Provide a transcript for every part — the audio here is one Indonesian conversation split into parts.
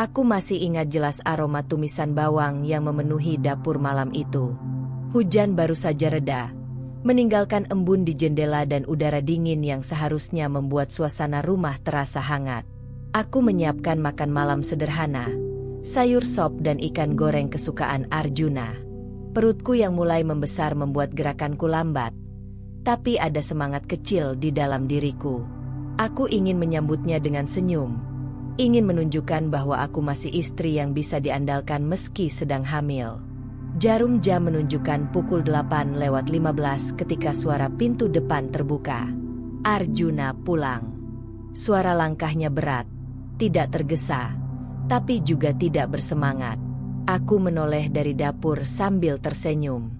Aku masih ingat jelas aroma tumisan bawang yang memenuhi dapur malam itu. Hujan baru saja reda, meninggalkan embun di jendela dan udara dingin yang seharusnya membuat suasana rumah terasa hangat. Aku menyiapkan makan malam sederhana, sayur sop dan ikan goreng kesukaan Arjuna. Perutku yang mulai membesar membuat gerakanku lambat, tapi ada semangat kecil di dalam diriku. Aku ingin menyambutnya dengan senyum, ingin menunjukkan bahwa aku masih istri yang bisa diandalkan meski sedang hamil. Jarum jam menunjukkan pukul 8:15 ketika suara pintu depan terbuka. Arjuna pulang. Suara langkahnya berat, tidak tergesa, tapi juga tidak bersemangat. Aku menoleh dari dapur sambil tersenyum.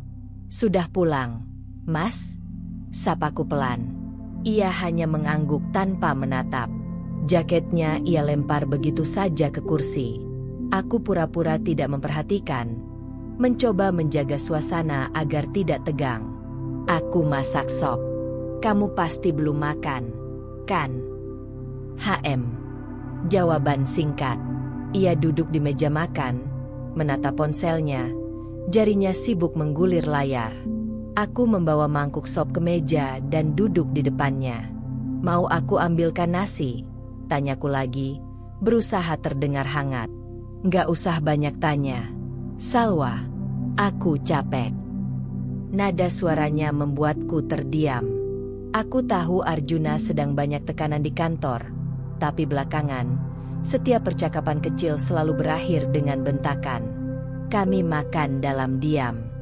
"Sudah pulang, Mas?" sapaku pelan. Ia hanya mengangguk tanpa menatap. Jaketnya ia lempar begitu saja ke kursi. Aku pura-pura tidak memperhatikan, mencoba menjaga suasana agar tidak tegang. "Aku masak sop. Kamu pasti belum makan, kan?" "HM." Jawaban singkat. Ia duduk di meja makan, menatap ponselnya, jarinya sibuk menggulir layar. Aku membawa mangkuk sop ke meja dan duduk di depannya. "Mau aku ambilkan nasi?" tanyaku lagi, berusaha terdengar hangat. "Nggak usah banyak tanya, Salwa. Aku capek." Nada suaranya membuatku terdiam. Aku tahu Arjuna sedang banyak tekanan di kantor, tapi belakangan, setiap percakapan kecil selalu berakhir dengan bentakan. Kami makan dalam diam.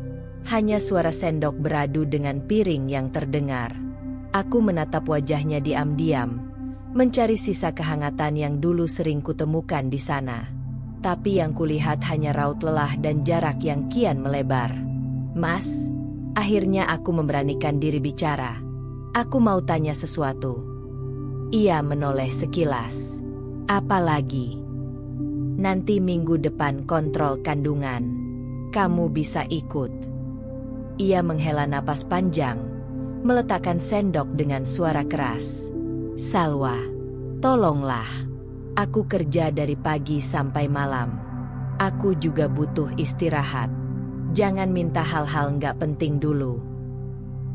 Hanya suara sendok beradu dengan piring yang terdengar. Aku menatap wajahnya diam-diam, mencari sisa kehangatan yang dulu sering kutemukan di sana. Tapi yang kulihat hanya raut lelah dan jarak yang kian melebar. "Mas," akhirnya aku memberanikan diri bicara. "Aku mau tanya sesuatu." Ia menoleh sekilas. "Apa lagi?" "Nanti minggu depan kontrol kandungan. Kamu bisa ikut." Ia menghela napas panjang, meletakkan sendok dengan suara keras. "Salwa, tolonglah. Aku kerja dari pagi sampai malam. Aku juga butuh istirahat. Jangan minta hal-hal nggak penting dulu."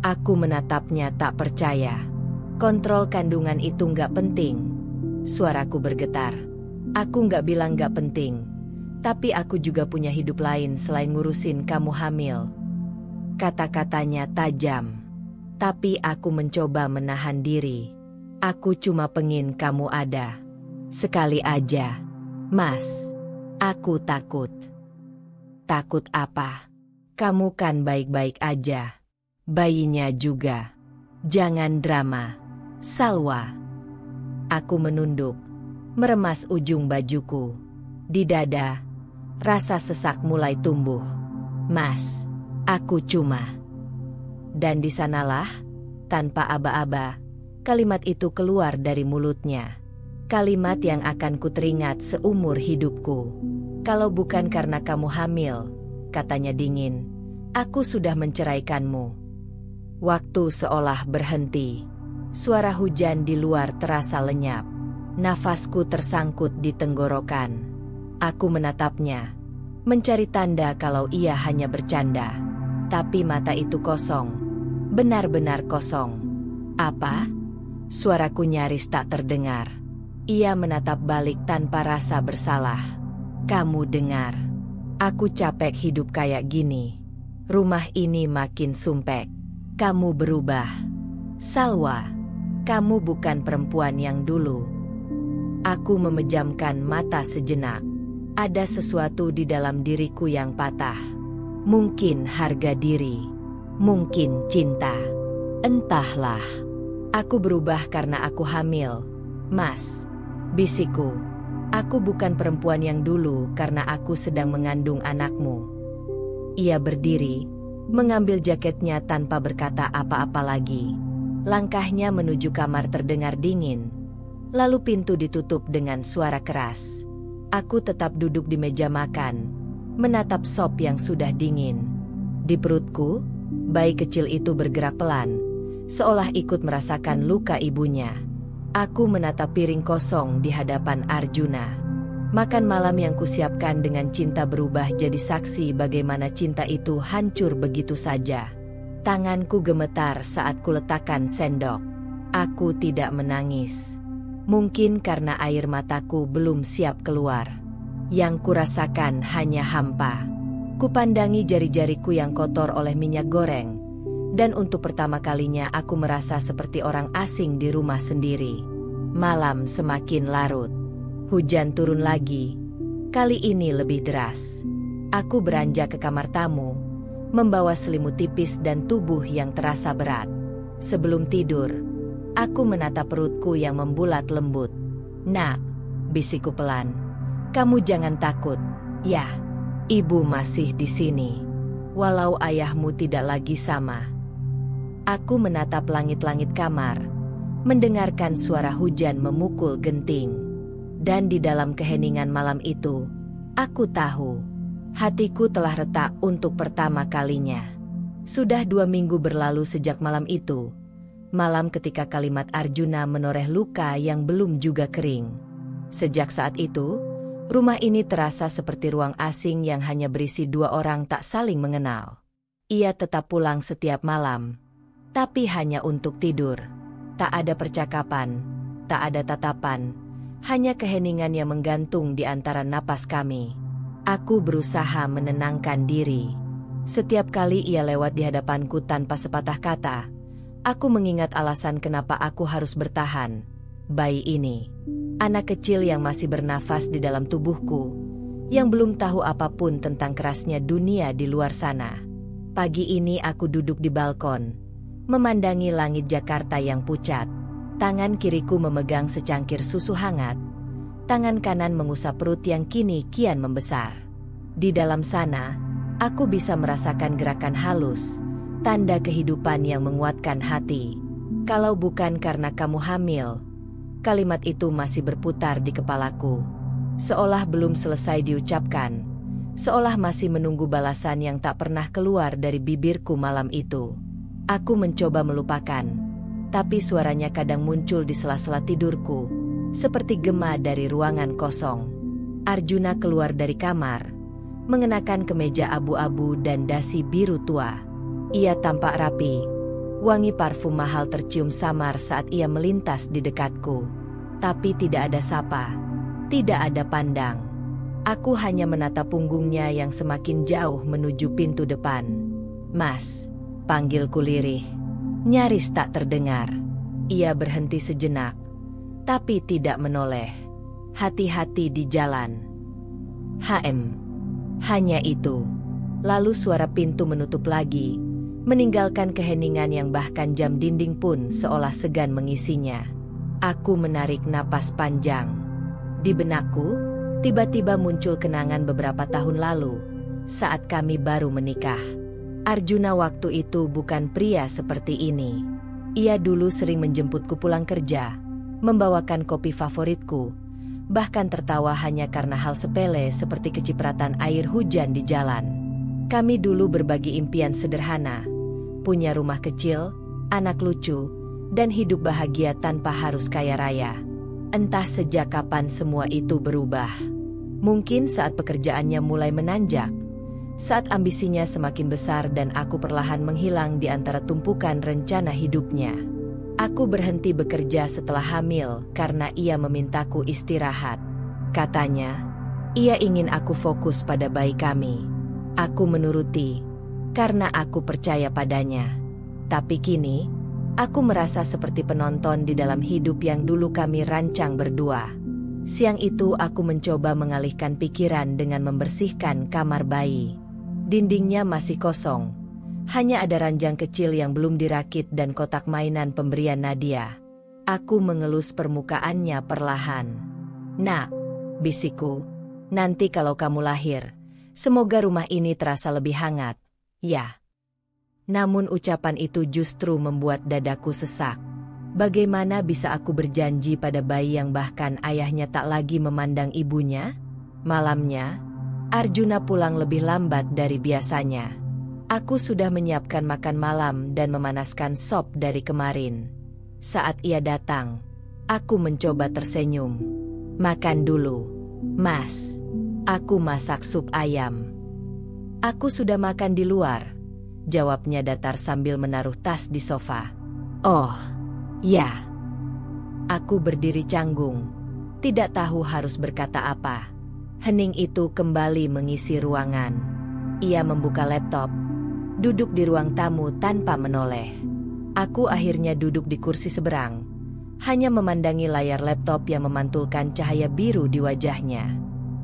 Aku menatapnya tak percaya. "Kontrol kandungan itu nggak penting." Suaraku bergetar. "Aku nggak bilang nggak penting, tapi aku juga punya hidup lain selain ngurusin kamu hamil." Kata-katanya tajam, tapi aku mencoba menahan diri. "Aku cuma pengen kamu ada. Sekali aja, Mas. Aku takut." "Takut apa? Kamu kan baik-baik aja. Bayinya juga. Jangan drama, Salwa." Aku menunduk, meremas ujung bajuku. Di dada, rasa sesak mulai tumbuh. "Mas, aku cuma..." Dan di sanalah, tanpa aba-aba, kalimat itu keluar dari mulutnya. Kalimat yang akan kuteringat seumur hidupku. "Kalau bukan karena kamu hamil," katanya dingin, "aku sudah menceraikanmu." Waktu seolah berhenti. Suara hujan di luar terasa lenyap. Nafasku tersangkut di tenggorokan. Aku menatapnya, mencari tanda kalau ia hanya bercanda. Tapi mata itu kosong. Benar-benar kosong. "Apa?" Suaraku nyaris tak terdengar. Ia menatap balik tanpa rasa bersalah. "Kamu dengar? Aku capek hidup kayak gini. Rumah ini makin sumpek. Kamu berubah. Salwa, kamu bukan perempuan yang dulu." Aku memejamkan mata sejenak. Ada sesuatu di dalam diriku yang patah. Mungkin harga diri. Mungkin cinta. Entahlah. "Aku berubah karena aku hamil, Mas," bisikku. "Aku bukan perempuan yang dulu karena aku sedang mengandung anakmu." Ia berdiri, mengambil jaketnya tanpa berkata apa-apa lagi. Langkahnya menuju kamar terdengar dingin. Lalu pintu ditutup dengan suara keras. Aku tetap duduk di meja makan, menatap sop yang sudah dingin. Di perutku, bayi kecil itu bergerak pelan, seolah ikut merasakan luka ibunya. Aku menatap piring kosong di hadapan Arjuna. Makan malam yang kusiapkan dengan cinta berubah jadi saksi bagaimana cinta itu hancur begitu saja. Tanganku gemetar saat kuletakkan sendok. Aku tidak menangis. Mungkin karena air mataku belum siap keluar. Yang kurasakan hanya hampa. Kupandangi jari-jariku yang kotor oleh minyak goreng. Dan untuk pertama kalinya aku merasa seperti orang asing di rumah sendiri. Malam semakin larut. Hujan turun lagi. Kali ini lebih deras. Aku beranjak ke kamar tamu, membawa selimut tipis dan tubuh yang terasa berat. Sebelum tidur, aku menatap perutku yang membulat lembut. "Nak," bisikku pelan, "kamu jangan takut. Ya, ibu masih di sini. Walau ayahmu tidak lagi sama." Aku menatap langit-langit kamar, mendengarkan suara hujan memukul genting. Dan di dalam keheningan malam itu, aku tahu, hatiku telah retak untuk pertama kalinya. Sudah 2 minggu berlalu sejak malam itu, malam ketika kalimat Arjuna menoreh luka yang belum juga kering. Sejak saat itu, rumah ini terasa seperti ruang asing yang hanya berisi 2 orang tak saling mengenal. Ia tetap pulang setiap malam, tapi hanya untuk tidur. Tak ada percakapan, tak ada tatapan. Hanya keheningan yang menggantung di antara napas kami. Aku berusaha menenangkan diri. Setiap kali ia lewat di hadapanku tanpa sepatah kata, aku mengingat alasan kenapa aku harus bertahan. Bayi ini, anak kecil yang masih bernafas di dalam tubuhku, yang belum tahu apapun tentang kerasnya dunia di luar sana. Pagi ini aku duduk di balkon, memandangi langit Jakarta yang pucat. Tangan kiriku memegang secangkir susu hangat. Tangan kanan mengusap perut yang kini kian membesar. Di dalam sana, aku bisa merasakan gerakan halus, tanda kehidupan yang menguatkan hati. "Kalau bukan karena kamu hamil," kalimat itu masih berputar di kepalaku. Seolah belum selesai diucapkan, seolah masih menunggu balasan yang tak pernah keluar dari bibirku malam itu. Aku mencoba melupakan. Tapi suaranya kadang muncul di sela-sela tidurku, seperti gema dari ruangan kosong. Arjuna keluar dari kamar, mengenakan kemeja abu-abu dan dasi biru tua. Ia tampak rapi, wangi parfum mahal tercium samar saat ia melintas di dekatku. Tapi tidak ada sapa, tidak ada pandang. Aku hanya menatap punggungnya yang semakin jauh menuju pintu depan. "Mas," panggilku lirih. Nyaris tak terdengar. Ia berhenti sejenak, tapi tidak menoleh. "Hati-hati di jalan." Hanya itu. Lalu suara pintu menutup lagi, meninggalkan keheningan yang bahkan jam dinding pun seolah segan mengisinya. Aku menarik napas panjang. Di benakku, tiba-tiba muncul kenangan beberapa tahun lalu, saat kami baru menikah. Arjuna waktu itu bukan pria seperti ini. Ia dulu sering menjemputku pulang kerja, membawakan kopi favoritku, bahkan tertawa hanya karena hal sepele seperti kecipratan air hujan di jalan. Kami dulu berbagi impian sederhana, punya rumah kecil, anak lucu, dan hidup bahagia tanpa harus kaya raya. Entah sejak kapan semua itu berubah. Mungkin saat pekerjaannya mulai menanjak, saat ambisinya semakin besar dan aku perlahan menghilang di antara tumpukan rencana hidupnya. Aku berhenti bekerja setelah hamil karena ia memintaku istirahat. Katanya, ia ingin aku fokus pada bayi kami. Aku menuruti, karena aku percaya padanya. Tapi kini, aku merasa seperti penonton di dalam hidup yang dulu kami rancang berdua. Siang itu aku mencoba mengalihkan pikiran dengan membersihkan kamar bayi. Dindingnya masih kosong. Hanya ada ranjang kecil yang belum dirakit dan kotak mainan pemberian Nadia. Aku mengelus permukaannya perlahan. "Nak," bisikku, "nanti kalau kamu lahir, semoga rumah ini terasa lebih hangat, ya." Namun ucapan itu justru membuat dadaku sesak. Bagaimana bisa aku berjanji pada bayi yang bahkan ayahnya tak lagi memandang ibunya? Malamnya, Arjuna pulang lebih lambat dari biasanya. Aku sudah menyiapkan makan malam dan memanaskan sop dari kemarin. Saat ia datang, aku mencoba tersenyum. "Makan dulu." Mas, aku masak sup ayam. Aku sudah makan di luar, jawabnya datar sambil menaruh tas di sofa. Oh, ya. Aku berdiri canggung, tidak tahu harus berkata apa. Hening itu kembali mengisi ruangan. Ia membuka laptop, duduk di ruang tamu tanpa menoleh. Aku akhirnya duduk di kursi seberang, hanya memandangi layar laptop yang memantulkan cahaya biru di wajahnya.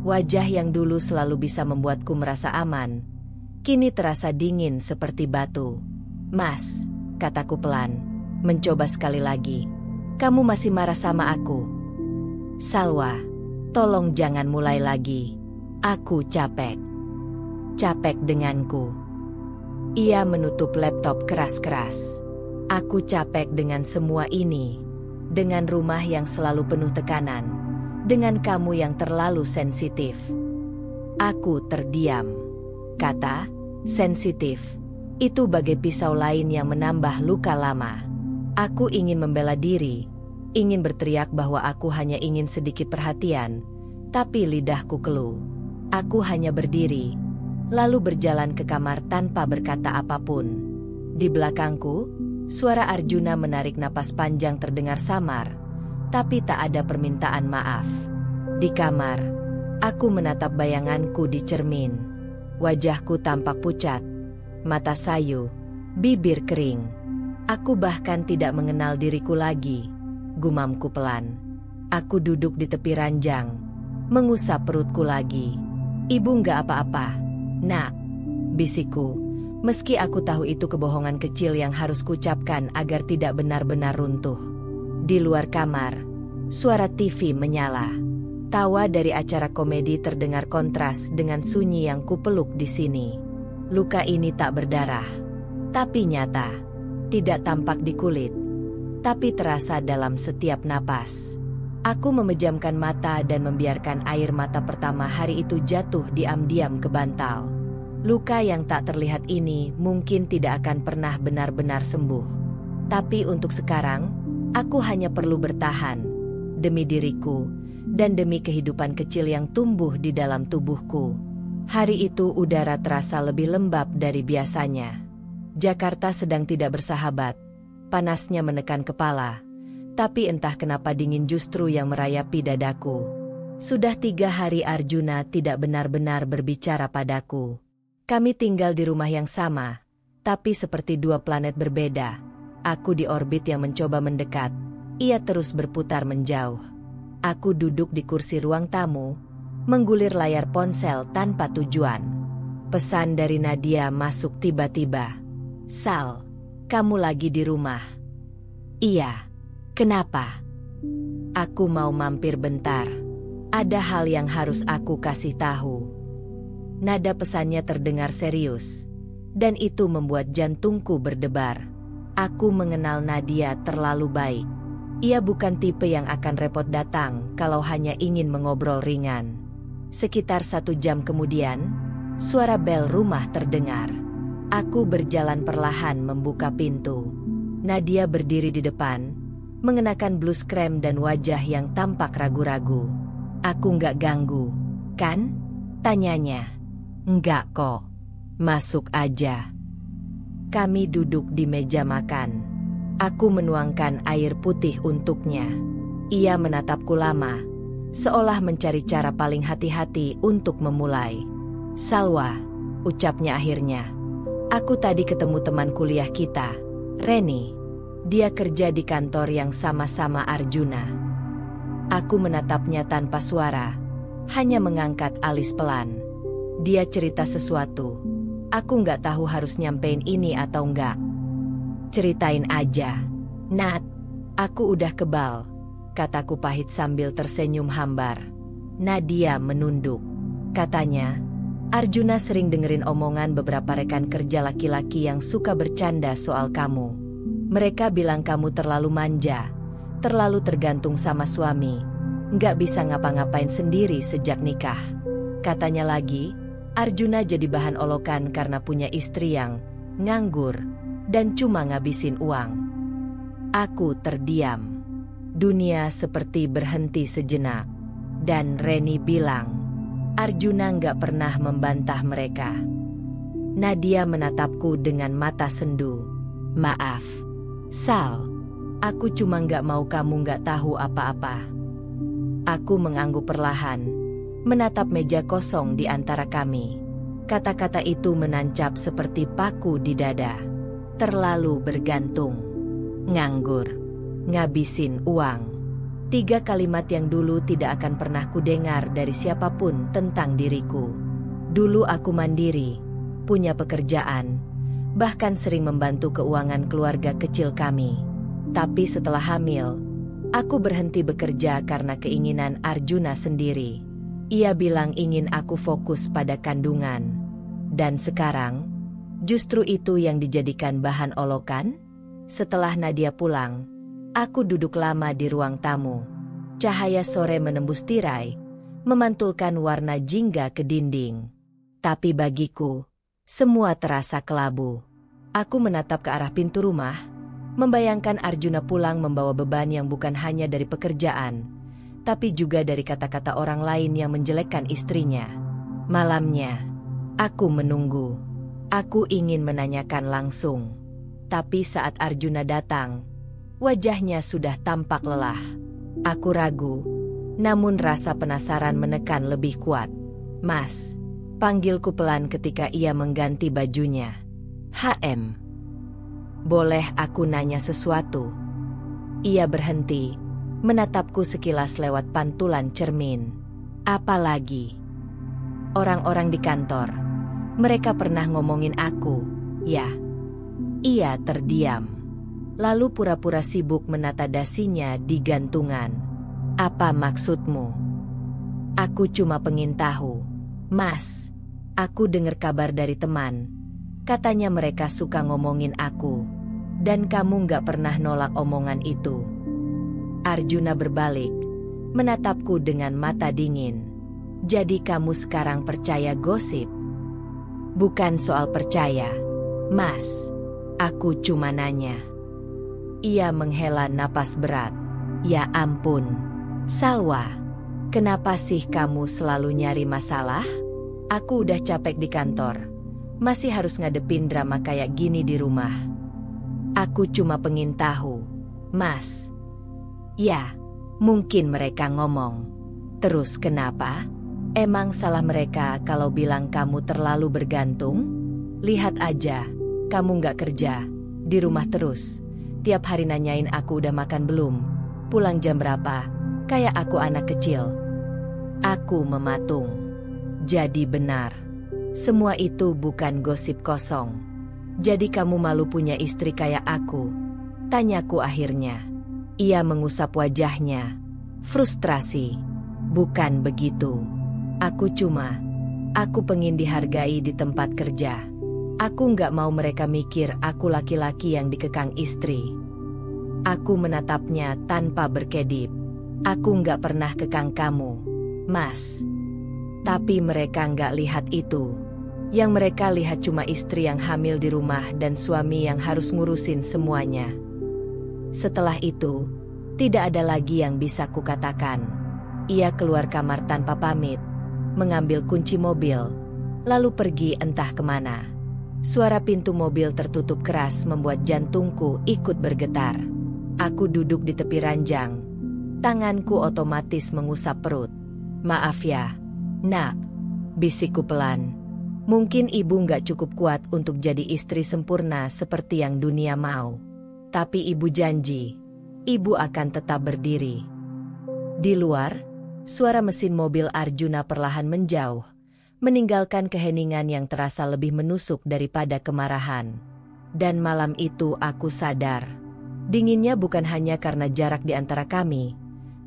Wajah yang dulu selalu bisa membuatku merasa aman, kini terasa dingin seperti batu. Mas, kataku pelan, mencoba sekali lagi. Kamu masih marah sama aku? Salwa, tolong jangan mulai lagi. Aku capek. Capek denganku. Ia menutup laptop keras-keras. Aku capek dengan semua ini. Dengan rumah yang selalu penuh tekanan. Dengan kamu yang terlalu sensitif. Aku terdiam. Kata, sensitif. Itu bagai pisau lain yang menambah luka lama. Aku ingin membela diri. Ingin berteriak bahwa aku hanya ingin sedikit perhatian. Tapi lidahku keluh. Aku hanya berdiri. Lalu berjalan ke kamar tanpa berkata apapun. Di belakangku, suara Arjuna menarik napas panjang terdengar samar. Tapi tak ada permintaan maaf. Di kamar, aku menatap bayanganku di cermin. Wajahku tampak pucat. Mata sayu. Bibir kering. Aku bahkan tidak mengenal diriku lagi. Gumamku pelan. Aku duduk di tepi ranjang. Mengusap perutku lagi. Ibu nggak apa-apa, nak, bisikku. Meski aku tahu itu kebohongan kecil yang harus kucapkan agar tidak benar-benar runtuh. Di luar kamar, suara TV menyala. Tawa dari acara komedi terdengar kontras dengan sunyi yang kupeluk di sini. Luka ini tak berdarah, tapi nyata. Tidak tampak di kulit, tapi terasa dalam setiap napas. Aku memejamkan mata dan membiarkan air mata pertama hari itu jatuh diam-diam ke bantal. Luka yang tak terlihat ini mungkin tidak akan pernah benar-benar sembuh. Tapi untuk sekarang, aku hanya perlu bertahan. Demi diriku, dan demi kehidupan kecil yang tumbuh di dalam tubuhku. Hari itu udara terasa lebih lembab dari biasanya. Jakarta sedang tidak bersahabat. Panasnya menekan kepala. Tapi entah kenapa dingin justru yang merayapi dadaku. Sudah 3 hari Arjuna tidak benar-benar berbicara padaku. Kami tinggal di rumah yang sama, tapi seperti 2 planet berbeda. Aku di orbit yang mencoba mendekat, ia terus berputar menjauh. Aku duduk di kursi ruang tamu, menggulir layar ponsel tanpa tujuan. Pesan dari Nadia masuk tiba-tiba. Sal, kamu lagi di rumah? Iya. Kenapa? Aku mau mampir bentar. Ada hal yang harus aku kasih tahu. Nada pesannya terdengar serius. Dan itu membuat jantungku berdebar. Aku mengenal Nadia terlalu baik. Ia bukan tipe yang akan repot datang kalau hanya ingin mengobrol ringan. Sekitar 1 jam kemudian, suara bel rumah terdengar. Aku berjalan perlahan membuka pintu. Nadia berdiri di depan, mengenakan blus krem dan wajah yang tampak ragu-ragu. Aku nggak ganggu, kan? Tanyanya. Enggak kok. Masuk aja. Kami duduk di meja makan. Aku menuangkan air putih untuknya. Ia menatapku lama, seolah mencari cara paling hati-hati untuk memulai. Salwa, ucapnya akhirnya. Aku tadi ketemu teman kuliah kita, Reni. Dia kerja di kantor yang sama-sama Arjuna. Aku menatapnya tanpa suara, hanya mengangkat alis pelan. Dia cerita sesuatu. Aku nggak tahu harus nyampein ini atau enggak. Ceritain aja. Nat, aku udah kebal, kataku pahit sambil tersenyum hambar. Nadia menunduk. Katanya, Arjuna sering dengerin omongan beberapa rekan kerja laki-laki yang suka bercanda soal kamu. Mereka bilang kamu terlalu manja, terlalu tergantung sama suami, nggak bisa ngapa-ngapain sendiri sejak nikah. Katanya lagi, Arjuna jadi bahan olokan karena punya istri yang nganggur dan cuma ngabisin uang. Aku terdiam. Dunia seperti berhenti sejenak. Dan Reni bilang, Arjuna nggak pernah membantah mereka. Nadia menatapku dengan mata sendu. Maaf, Sal. Aku cuma nggak mau kamu nggak tahu apa-apa. Aku mengangguk perlahan, menatap meja kosong di antara kami. Kata-kata itu menancap seperti paku di dada. Terlalu bergantung. Nganggur. Ngabisin uang. 3 kalimat yang dulu tidak akan pernah kudengar dari siapapun tentang diriku. Dulu aku mandiri, punya pekerjaan, bahkan sering membantu keuangan keluarga kecil kami. Tapi setelah hamil, aku berhenti bekerja karena keinginan Arjuna sendiri. Ia bilang ingin aku fokus pada kandungan. Dan sekarang, justru itu yang dijadikan bahan olokan? Setelah Nadia pulang, aku duduk lama di ruang tamu. Cahaya sore menembus tirai, memantulkan warna jingga ke dinding. Tapi bagiku, semua terasa kelabu. Aku menatap ke arah pintu rumah, membayangkan Arjuna pulang membawa beban yang bukan hanya dari pekerjaan, tapi juga dari kata-kata orang lain yang menjelekkan istrinya. Malamnya, aku menunggu. Aku ingin menanyakan langsung. Tapi saat Arjuna datang, wajahnya sudah tampak lelah. Aku ragu, namun rasa penasaran menekan lebih kuat. Mas, panggilku pelan ketika ia mengganti bajunya. HM. Boleh aku nanya sesuatu? Ia berhenti, menatapku sekilas lewat pantulan cermin. Apalagi? Orang-orang di kantor, mereka pernah ngomongin aku, ya? Ia terdiam, lalu pura-pura sibuk menata dasinya di gantungan. Apa maksudmu? Aku cuma pengen tahu. Mas, aku dengar kabar dari teman. Katanya mereka suka ngomongin aku. Dan kamu nggak pernah nolak omongan itu. Arjuna berbalik, menatapku dengan mata dingin. Jadi kamu sekarang percaya gosip? Bukan soal percaya, Mas. Aku cuma nanya. Ia menghela napas berat. Ya ampun, Salwa. Kenapa sih kamu selalu nyari masalah? Aku udah capek di kantor. Masih harus ngadepin drama kayak gini di rumah. Aku cuma pengen tahu, Mas. Ya, mungkin mereka ngomong. Terus kenapa? Emang salah mereka kalau bilang kamu terlalu bergantung? Lihat aja, kamu nggak kerja, di rumah terus. Tiap hari nanyain aku udah makan belum, pulang jam berapa, kayak aku anak kecil. Aku mematung. Jadi benar. Semua itu bukan gosip kosong. Jadi kamu malu punya istri kayak aku? Tanyaku akhirnya. Ia mengusap wajahnya. Frustrasi. Bukan begitu. Aku pengen dihargai di tempat kerja. Aku nggak mau mereka mikir aku laki-laki yang dikekang istri. Aku menatapnya tanpa berkedip. Aku nggak pernah kekang kamu, Mas. Tapi mereka nggak lihat itu. Yang mereka lihat cuma istri yang hamil di rumah dan suami yang harus ngurusin semuanya. Setelah itu, tidak ada lagi yang bisa kukatakan. Ia keluar kamar tanpa pamit, mengambil kunci mobil, lalu pergi entah kemana. Suara pintu mobil tertutup keras membuat jantungku ikut bergetar. Aku duduk di tepi ranjang. Tanganku otomatis mengusap perut. Maaf ya, Nak, bisikku pelan. Mungkin ibu nggak cukup kuat untuk jadi istri sempurna seperti yang dunia mau. Tapi ibu janji, ibu akan tetap berdiri. Di luar, suara mesin mobil Arjuna perlahan menjauh, meninggalkan keheningan yang terasa lebih menusuk daripada kemarahan. Dan malam itu aku sadar, dinginnya bukan hanya karena jarak di antara kami,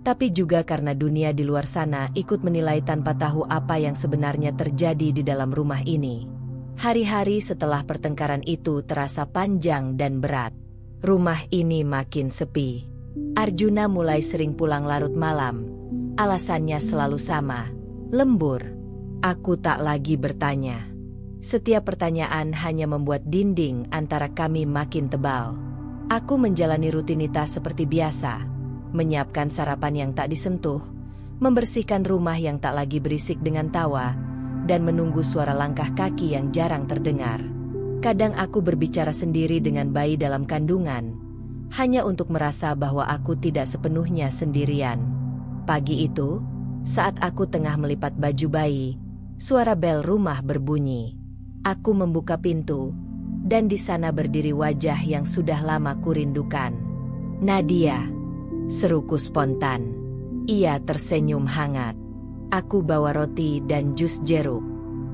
tapi juga karena dunia di luar sana ikut menilai tanpa tahu apa yang sebenarnya terjadi di dalam rumah ini. Hari-hari setelah pertengkaran itu terasa panjang dan berat. Rumah ini makin sepi. Arjuna mulai sering pulang larut malam. Alasannya selalu sama, lembur. Aku tak lagi bertanya. Setiap pertanyaan hanya membuat dinding antara kami makin tebal. Aku menjalani rutinitas seperti biasa. Menyiapkan sarapan yang tak disentuh, membersihkan rumah yang tak lagi berisik dengan tawa, dan menunggu suara langkah kaki yang jarang terdengar. Kadang aku berbicara sendiri dengan bayi dalam kandungan, hanya untuk merasa bahwa aku tidak sepenuhnya sendirian. Pagi itu, saat aku tengah melipat baju bayi, suara bel rumah berbunyi. Aku membuka pintu, dan di sana berdiri wajah yang sudah lama kurindukan. "Nadia," seruku spontan. Ia tersenyum hangat. "Aku bawa roti dan jus jeruk,"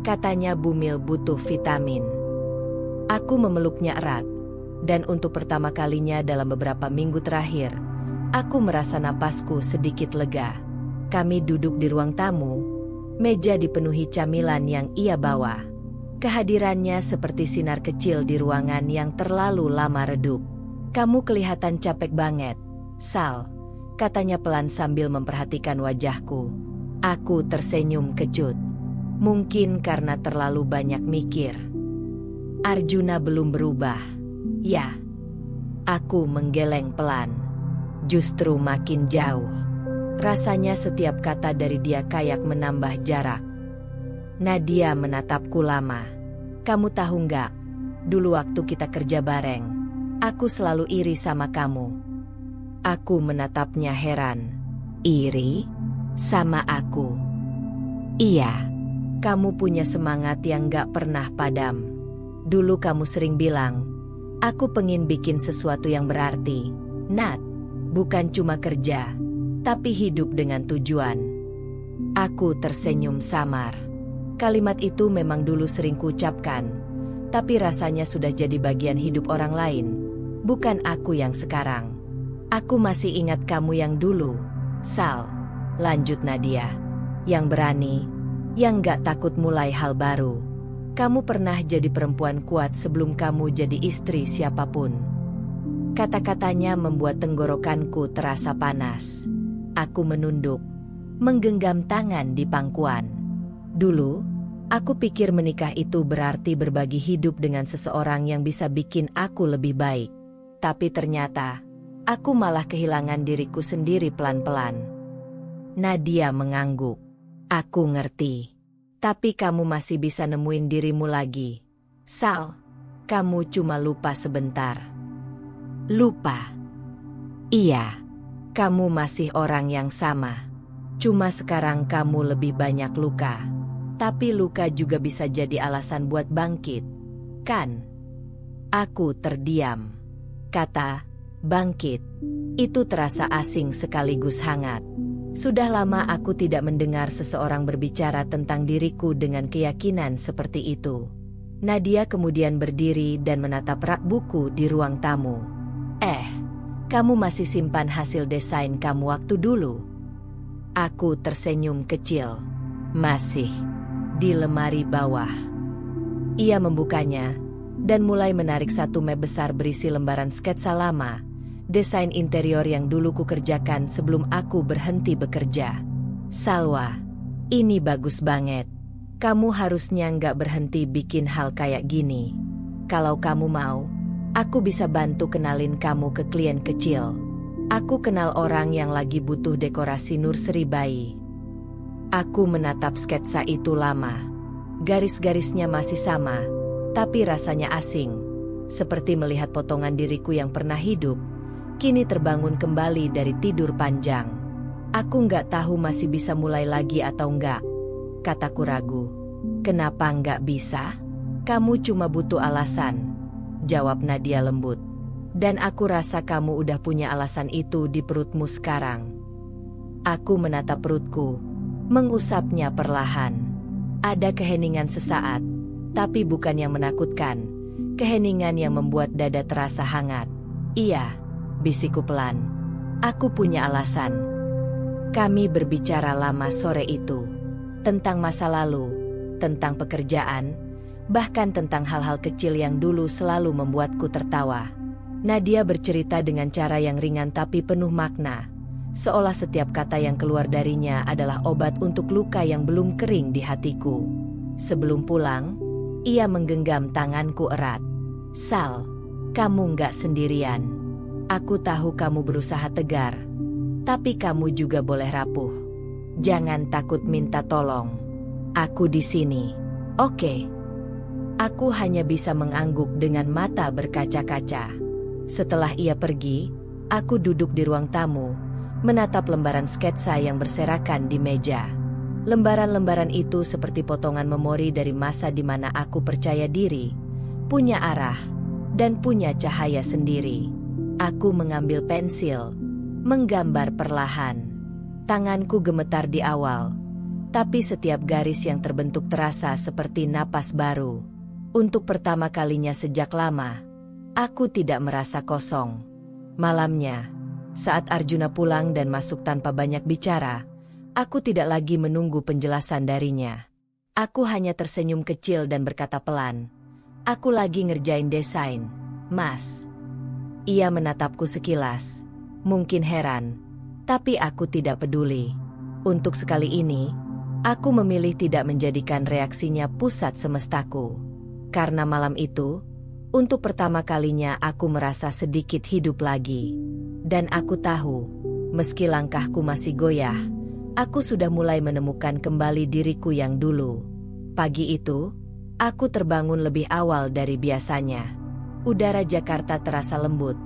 katanya bumil butuh vitamin. Aku memeluknya erat, dan untuk pertama kalinya dalam beberapa minggu terakhir, aku merasa napasku sedikit lega. Kami duduk di ruang tamu, meja dipenuhi camilan yang ia bawa. Kehadirannya seperti sinar kecil di ruangan yang terlalu lama redup. "Kamu kelihatan capek banget, Sal," katanya pelan sambil memperhatikan wajahku. Aku tersenyum kecut. Mungkin karena terlalu banyak mikir. Arjuna belum berubah. Ya. Aku menggeleng pelan. Justru makin jauh. Rasanya setiap kata dari dia kayak menambah jarak. Nadia menatapku lama. "Kamu tahu nggak? Dulu waktu kita kerja bareng, aku selalu iri sama kamu." Aku menatapnya heran. "Iri? Sama aku?" "Iya. Kamu punya semangat yang gak pernah padam. Dulu kamu sering bilang, 'Aku pengen bikin sesuatu yang berarti, Nat. Bukan cuma kerja, tapi hidup dengan tujuan.'" Aku tersenyum samar. Kalimat itu memang dulu sering kuucapkan, tapi rasanya sudah jadi bagian hidup orang lain, bukan aku yang sekarang. "Aku masih ingat kamu yang dulu, Sal," lanjut Nadia. "Yang berani, yang gak takut mulai hal baru. Kamu pernah jadi perempuan kuat sebelum kamu jadi istri siapapun." Kata-katanya membuat tenggorokanku terasa panas. Aku menunduk, menggenggam tangan di pangkuan. Dulu, aku pikir menikah itu berarti berbagi hidup dengan seseorang yang bisa bikin aku lebih baik. Tapi ternyata, aku malah kehilangan diriku sendiri pelan-pelan. Nadia mengangguk. "Aku ngerti. Tapi kamu masih bisa nemuin dirimu lagi, Sal. Kamu cuma lupa sebentar." "Lupa?" "Iya. Kamu masih orang yang sama. Cuma sekarang kamu lebih banyak luka. Tapi luka juga bisa jadi alasan buat bangkit, kan?" Aku terdiam. Kata "bangkit" itu terasa asing sekaligus hangat. Sudah lama aku tidak mendengar seseorang berbicara tentang diriku dengan keyakinan seperti itu. Nadia kemudian berdiri dan menatap rak buku di ruang tamu. Kamu masih simpan hasil desain kamu waktu dulu?" Aku tersenyum kecil. "Masih. Di lemari bawah." Ia membukanya, dan mulai menarik satu map besar berisi lembaran sketsa lama, desain interior yang dulu kukerjakan sebelum aku berhenti bekerja. "Salwa, ini bagus banget. Kamu harusnya nggak berhenti bikin hal kayak gini. Kalau kamu mau, aku bisa bantu kenalin kamu ke klien kecil. Aku kenal orang yang lagi butuh dekorasi nursery bayi." Aku menatap sketsa itu lama. Garis-garisnya masih sama, tapi rasanya asing. Seperti melihat potongan diriku yang pernah hidup, kini terbangun kembali dari tidur panjang. "Aku nggak tahu masih bisa mulai lagi atau nggak," kataku ragu. "Kenapa nggak bisa? Kamu cuma butuh alasan," jawab Nadia lembut. "Dan aku rasa kamu udah punya alasan itu di perutmu sekarang." Aku menatap perutku, mengusapnya perlahan. Ada keheningan sesaat, tapi bukan yang menakutkan. Keheningan yang membuat dada terasa hangat. "Iya," bisikku pelan. "Aku punya alasan." Kami berbicara lama sore itu. Tentang masa lalu, tentang pekerjaan, bahkan tentang hal-hal kecil yang dulu selalu membuatku tertawa. Nadia bercerita dengan cara yang ringan tapi penuh makna, seolah setiap kata yang keluar darinya adalah obat untuk luka yang belum kering di hatiku. Sebelum pulang, ia menggenggam tanganku erat. "Sal, kamu nggak sendirian. Aku tahu kamu berusaha tegar, tapi kamu juga boleh rapuh. Jangan takut minta tolong. Aku di sini. Oke. Aku hanya bisa mengangguk dengan mata berkaca-kaca. Setelah ia pergi, aku duduk di ruang tamu, menatap lembaran sketsa yang berserakan di meja. Lembaran-lembaran itu seperti potongan memori dari masa di mana aku percaya diri, punya arah, dan punya cahaya sendiri. Aku mengambil pensil, menggambar perlahan. Tanganku gemetar di awal, tapi setiap garis yang terbentuk terasa seperti napas baru. Untuk pertama kalinya sejak lama, aku tidak merasa kosong. Malamnya, saat Arjuna pulang dan masuk tanpa banyak bicara, aku tidak lagi menunggu penjelasan darinya. Aku hanya tersenyum kecil dan berkata pelan, "Aku lagi ngerjain desain, Mas." Ia menatapku sekilas, mungkin heran, tapi aku tidak peduli. Untuk sekali ini, aku memilih tidak menjadikan reaksinya pusat semestaku. Karena malam itu, untuk pertama kalinya aku merasa sedikit hidup lagi. Dan aku tahu, meski langkahku masih goyah, aku sudah mulai menemukan kembali diriku yang dulu. Pagi itu, aku terbangun lebih awal dari biasanya. Udara Jakarta terasa lembut,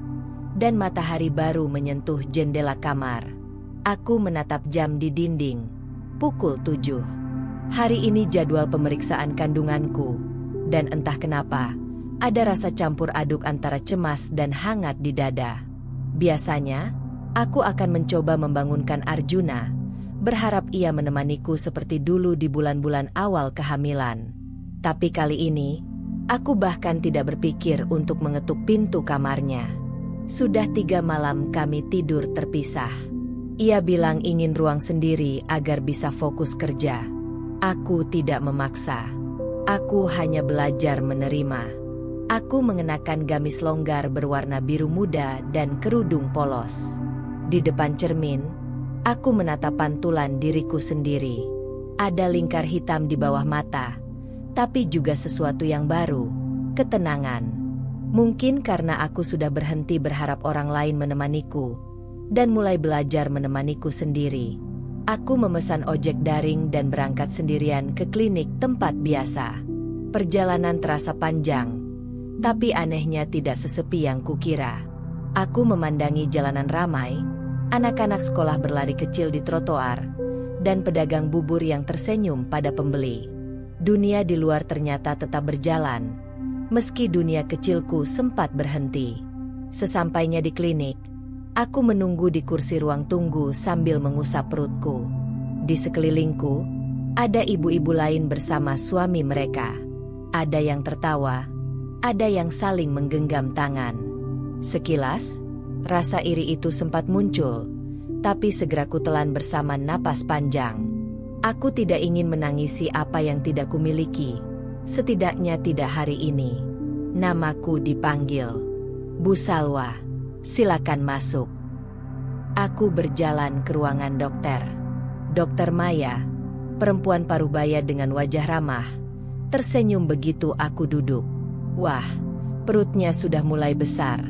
dan matahari baru menyentuh jendela kamar. Aku menatap jam di dinding. Pukul 7. Hari ini jadwal pemeriksaan kandunganku, dan entah kenapa, ada rasa campur aduk antara cemas dan hangat di dada. Biasanya, aku akan mencoba membangunkan Arjuna, berharap ia menemaniku seperti dulu di bulan-bulan awal kehamilan. Tapi kali ini, aku bahkan tidak berpikir untuk mengetuk pintu kamarnya. Sudah 3 malam kami tidur terpisah. Ia bilang ingin ruang sendiri agar bisa fokus kerja. Aku tidak memaksa. Aku hanya belajar menerima. Aku mengenakan gamis longgar berwarna biru muda dan kerudung polos. Di depan cermin, aku menatap pantulan diriku sendiri. Ada lingkar hitam di bawah mata, tapi juga sesuatu yang baru, ketenangan. Mungkin karena aku sudah berhenti berharap orang lain menemaniku, dan mulai belajar menemaniku sendiri. Aku memesan ojek daring dan berangkat sendirian ke klinik tempat biasa. Perjalanan terasa panjang, tapi anehnya tidak sesepi yang kukira. Aku memandangi jalanan ramai, anak-anak sekolah berlari kecil di trotoar, dan pedagang bubur yang tersenyum pada pembeli. Dunia di luar ternyata tetap berjalan, meski dunia kecilku sempat berhenti. Sesampainya di klinik, aku menunggu di kursi ruang tunggu sambil mengusap perutku. Di sekelilingku, ada ibu-ibu lain bersama suami mereka. Ada yang tertawa, ada yang saling menggenggam tangan. Sekilas, rasa iri itu sempat muncul, tapi segera kutelan bersama napas panjang. Aku tidak ingin menangisi apa yang tidak kumiliki, setidaknya tidak hari ini. Namaku dipanggil. Bu Salwa, silakan masuk. Aku berjalan ke ruangan dokter. Dokter Maya, perempuan parubaya dengan wajah ramah, tersenyum begitu aku duduk. Wah, perutnya sudah mulai besar.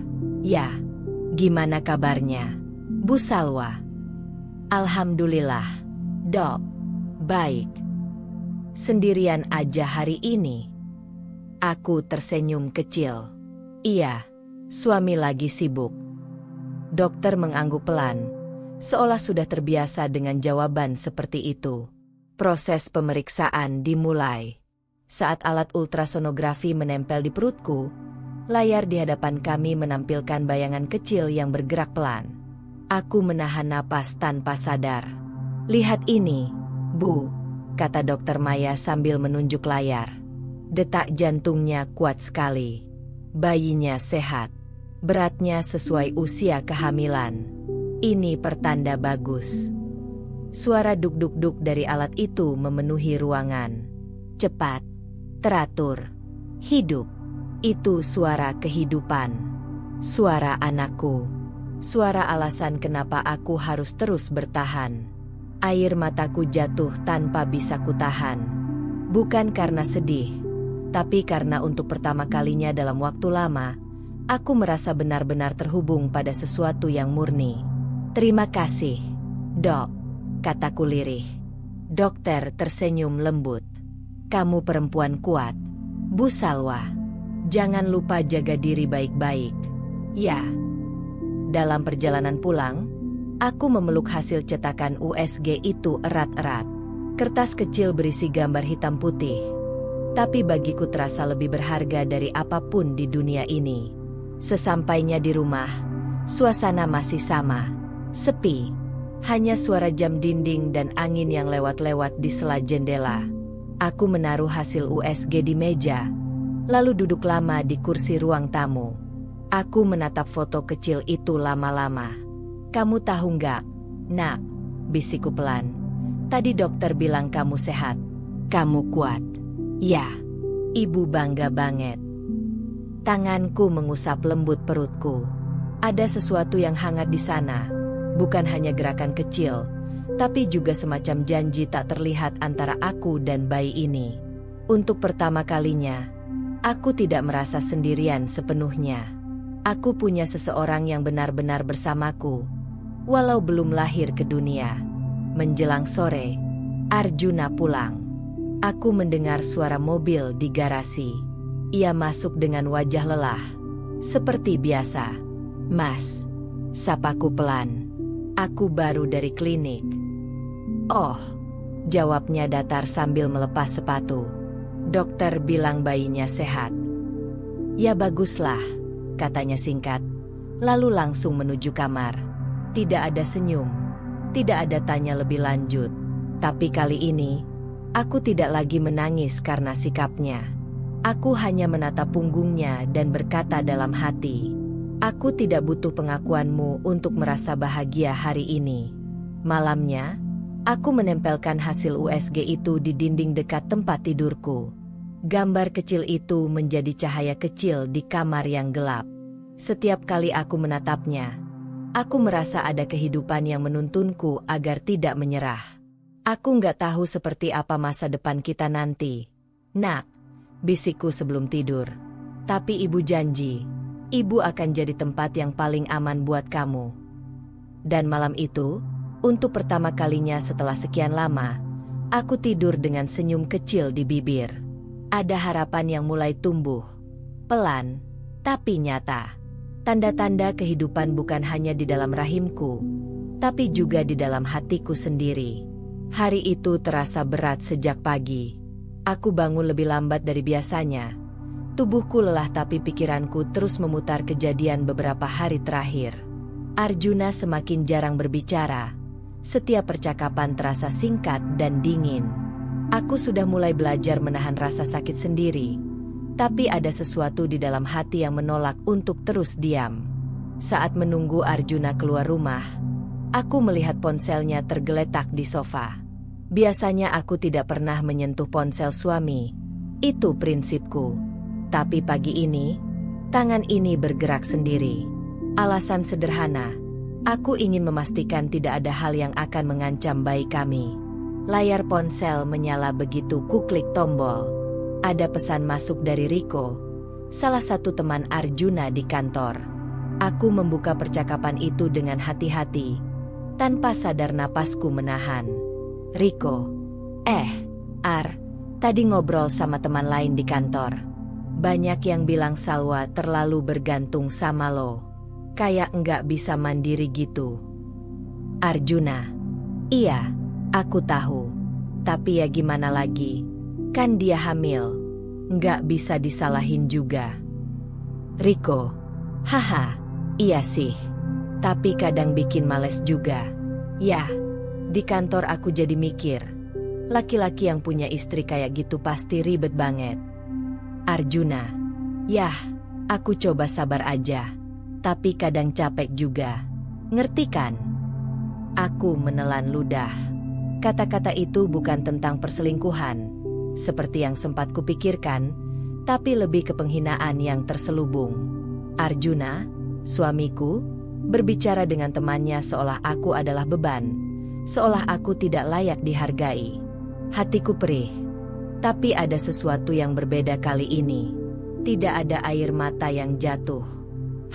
Ya, gimana kabarnya, Bu Salwa? Alhamdulillah, Dok. Baik. Sendirian aja hari ini? Aku tersenyum kecil. Iya, suami lagi sibuk. Dokter mengangguk pelan, seolah sudah terbiasa dengan jawaban seperti itu. Proses pemeriksaan dimulai. Saat alat ultrasonografi menempel di perutku, layar di hadapan kami menampilkan bayangan kecil yang bergerak pelan. Aku menahan napas tanpa sadar. Lihat ini, Bu, kata Dokter Maya sambil menunjuk layar. Detak jantungnya kuat sekali. Bayinya sehat. Beratnya sesuai usia kehamilan. Ini pertanda bagus. Suara duk-duk-duk dari alat itu memenuhi ruangan. Cepat, teratur, hidup. Itu suara kehidupan. Suara anakku. Suara alasan kenapa aku harus terus bertahan. Air mataku jatuh tanpa bisa kutahan. Bukan karena sedih, tapi karena untuk pertama kalinya dalam waktu lama, aku merasa benar-benar terhubung pada sesuatu yang murni. Terima kasih, Dok, kataku lirih. Dokter tersenyum lembut. Kamu perempuan kuat, Bu Salwa. Jangan lupa jaga diri baik-baik. Ya. Dalam perjalanan pulang, aku memeluk hasil cetakan USG itu erat-erat. Kertas kecil berisi gambar hitam putih. Tapi bagiku terasa lebih berharga dari apapun di dunia ini. Sesampainya di rumah, suasana masih sama. Sepi. Hanya suara jam dinding dan angin yang lewat-lewat di sela jendela. Aku menaruh hasil USG di meja, lalu duduk lama di kursi ruang tamu. Aku menatap foto kecil itu lama-lama. Kamu tahu nggak, Nak? Bisikku pelan. Tadi dokter bilang kamu sehat. Kamu kuat. Ya, ibu bangga banget. Tanganku mengusap lembut perutku. Ada sesuatu yang hangat di sana. Bukan hanya gerakan kecil, tapi juga semacam janji tak terlihat antara aku dan bayi ini. Untuk pertama kalinya, aku tidak merasa sendirian sepenuhnya. Aku punya seseorang yang benar-benar bersamaku, walau belum lahir ke dunia. Menjelang sore, Arjuna pulang. Aku mendengar suara mobil di garasi. Ia masuk dengan wajah lelah. Seperti biasa. Mas, sapaku pelan. Aku baru dari klinik. Oh, jawabnya datar sambil melepas sepatu. Dokter bilang bayinya sehat. Ya baguslah, katanya singkat. Lalu langsung menuju kamar. Tidak ada senyum. Tidak ada tanya lebih lanjut. Tapi kali ini, aku tidak lagi menangis karena sikapnya. Aku hanya menatap punggungnya dan berkata dalam hati, aku tidak butuh pengakuanmu untuk merasa bahagia hari ini. Malamnya, aku menempelkan hasil USG itu di dinding dekat tempat tidurku. Gambar kecil itu menjadi cahaya kecil di kamar yang gelap. Setiap kali aku menatapnya, aku merasa ada kehidupan yang menuntunku agar tidak menyerah. Aku nggak tahu seperti apa masa depan kita nanti. Nak, bisikku sebelum tidur. Tapi ibu janji, ibu akan jadi tempat yang paling aman buat kamu. Dan malam itu, untuk pertama kalinya setelah sekian lama, aku tidur dengan senyum kecil di bibir. Ada harapan yang mulai tumbuh. Pelan, tapi nyata. Tanda-tanda kehidupan bukan hanya di dalam rahimku, tapi juga di dalam hatiku sendiri. Hari itu terasa berat sejak pagi. Aku bangun lebih lambat dari biasanya. Tubuhku lelah tapi pikiranku terus memutar kejadian beberapa hari terakhir. Arjuna semakin jarang berbicara. Setiap percakapan terasa singkat dan dingin. Aku sudah mulai belajar menahan rasa sakit sendiri. Tapi ada sesuatu di dalam hati yang menolak untuk terus diam. Saat menunggu Arjuna keluar rumah, aku melihat ponselnya tergeletak di sofa. Biasanya aku tidak pernah menyentuh ponsel suami. Itu prinsipku. Tapi pagi ini, tangan ini bergerak sendiri. Alasan sederhana, aku ingin memastikan tidak ada hal yang akan mengancam bayi kami. Layar ponsel menyala begitu kuklik tombol. Ada pesan masuk dari Riko, salah satu teman Arjuna di kantor. Aku membuka percakapan itu dengan hati-hati, tanpa sadar napasku menahan. Riko, tadi ngobrol sama teman lain di kantor. Banyak yang bilang Salwa terlalu bergantung sama lo. Kayak nggak bisa mandiri gitu. Arjuna, iya, aku tahu. Tapi ya gimana lagi? Kan dia hamil. Nggak bisa disalahin juga. Riko, haha, iya sih. Tapi kadang bikin males juga. Yah. Di kantor aku jadi mikir, laki-laki yang punya istri kayak gitu pasti ribet banget. Arjuna, yah, aku coba sabar aja. Tapi kadang capek juga. Ngerti kan? Aku menelan ludah. Kata-kata itu bukan tentang perselingkuhan, seperti yang sempat kupikirkan, tapi lebih ke penghinaan yang terselubung. Arjuna, suamiku, berbicara dengan temannya seolah aku adalah beban. Seolah aku tidak layak dihargai. Hatiku perih. Tapi ada sesuatu yang berbeda kali ini. Tidak ada air mata yang jatuh.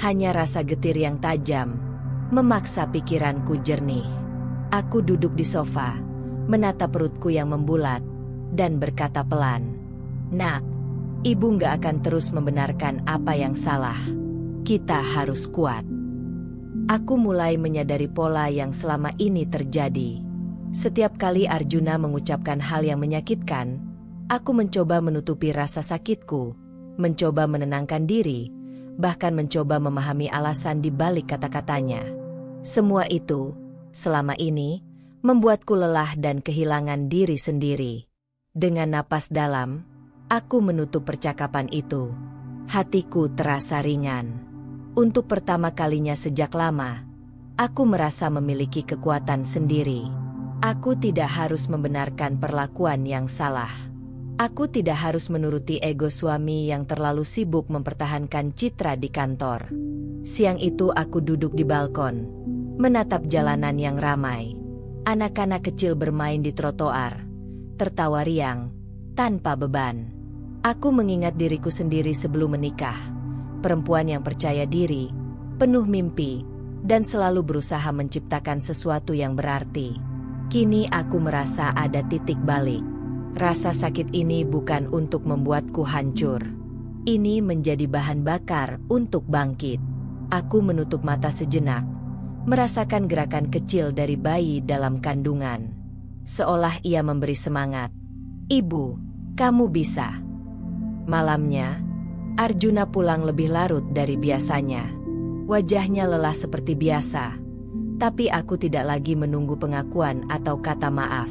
Hanya rasa getir yang tajam, memaksa pikiranku jernih. Aku duduk di sofa, menatap perutku yang membulat, dan berkata pelan, "Nak, ibu nggak akan terus membenarkan apa yang salah. Kita harus kuat." Aku mulai menyadari pola yang selama ini terjadi. Setiap kali Arjuna mengucapkan hal yang menyakitkan, aku mencoba menutupi rasa sakitku, mencoba menenangkan diri, bahkan mencoba memahami alasan di balik kata-katanya. Semua itu, selama ini, membuatku lelah dan kehilangan diri sendiri. Dengan napas dalam, aku menutup percakapan itu. Hatiku terasa ringan. Untuk pertama kalinya sejak lama, aku merasa memiliki kekuatan sendiri. Aku tidak harus membenarkan perlakuan yang salah. Aku tidak harus menuruti ego suami yang terlalu sibuk mempertahankan citra di kantor. Siang itu aku duduk di balkon, menatap jalanan yang ramai. Anak-anak kecil bermain di trotoar, tertawa riang, tanpa beban. Aku mengingat diriku sendiri sebelum menikah. Perempuan yang percaya diri, penuh mimpi, dan selalu berusaha menciptakan sesuatu yang berarti. Kini aku merasa ada titik balik. Rasa sakit ini bukan untuk membuatku hancur. Ini menjadi bahan bakar untuk bangkit. Aku menutup mata sejenak, merasakan gerakan kecil dari bayi dalam kandungan. Seolah ia memberi semangat. "Ibu, kamu bisa." Malamnya, Arjuna pulang lebih larut dari biasanya. Wajahnya lelah seperti biasa. Tapi aku tidak lagi menunggu pengakuan atau kata maaf.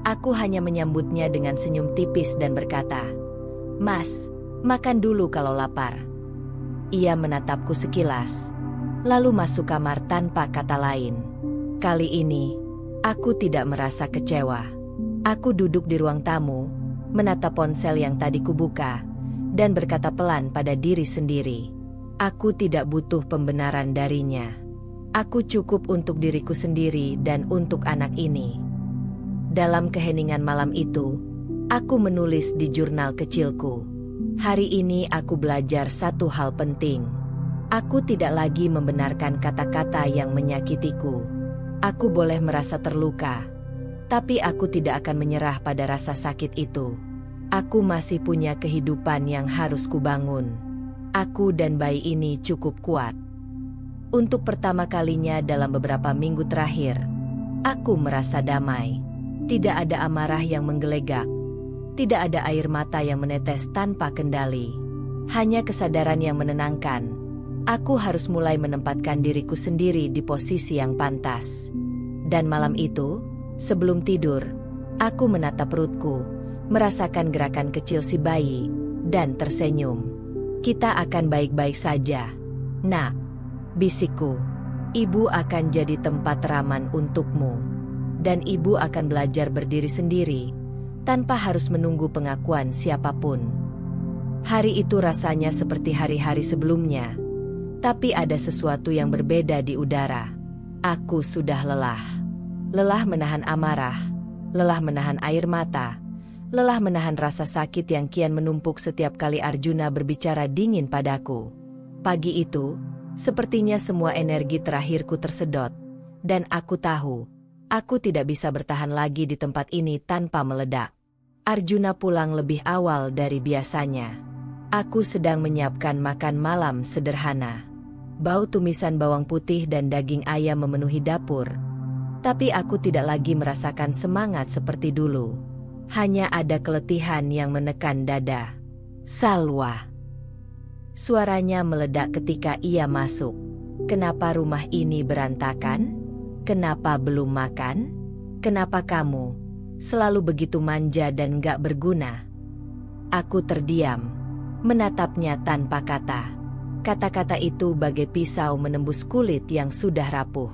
Aku hanya menyambutnya dengan senyum tipis dan berkata, "Mas, makan dulu kalau lapar." Ia menatapku sekilas, lalu masuk kamar tanpa kata lain. Kali ini, aku tidak merasa kecewa. Aku duduk di ruang tamu, menatap ponsel yang tadi kubuka, dan berkata pelan pada diri sendiri, "Aku tidak butuh pembenaran darinya. Aku cukup untuk diriku sendiri dan untuk anak ini." Dalam keheningan malam itu, aku menulis di jurnal kecilku. Hari ini aku belajar satu hal penting. Aku tidak lagi membenarkan kata-kata yang menyakitiku. Aku boleh merasa terluka, tapi aku tidak akan menyerah pada rasa sakit itu. Aku masih punya kehidupan yang harus kubangun. Aku dan bayi ini cukup kuat. Untuk pertama kalinya dalam beberapa minggu terakhir, aku merasa damai. Tidak ada amarah yang menggelegak. Tidak ada air mata yang menetes tanpa kendali. Hanya kesadaran yang menenangkan. Aku harus mulai menempatkan diriku sendiri di posisi yang pantas. Dan malam itu, sebelum tidur, aku menatap perutku, merasakan gerakan kecil si bayi, dan tersenyum. "Kita akan baik-baik saja, Nak," bisikku. "Ibu akan jadi tempat raman untukmu. Dan ibu akan belajar berdiri sendiri, tanpa harus menunggu pengakuan siapapun." Hari itu rasanya seperti hari-hari sebelumnya, tapi ada sesuatu yang berbeda di udara. Aku sudah lelah. Lelah menahan amarah, lelah menahan air mata, lelah menahan rasa sakit yang kian menumpuk setiap kali Arjuna berbicara dingin padaku. Pagi itu, sepertinya semua energi terakhirku tersedot, dan aku tahu, aku tidak bisa bertahan lagi di tempat ini tanpa meledak. Arjuna pulang lebih awal dari biasanya. Aku sedang menyiapkan makan malam sederhana. Bau tumisan bawang putih dan daging ayam memenuhi dapur. Tapi aku tidak lagi merasakan semangat seperti dulu. Hanya ada keletihan yang menekan dada. "Salwa." Suaranya meledak ketika ia masuk. "Kenapa rumah ini berantakan? Kenapa belum makan? Kenapa kamu selalu begitu manja dan gak berguna?" Aku terdiam, menatapnya tanpa kata. Kata-kata itu bagai pisau menembus kulit yang sudah rapuh.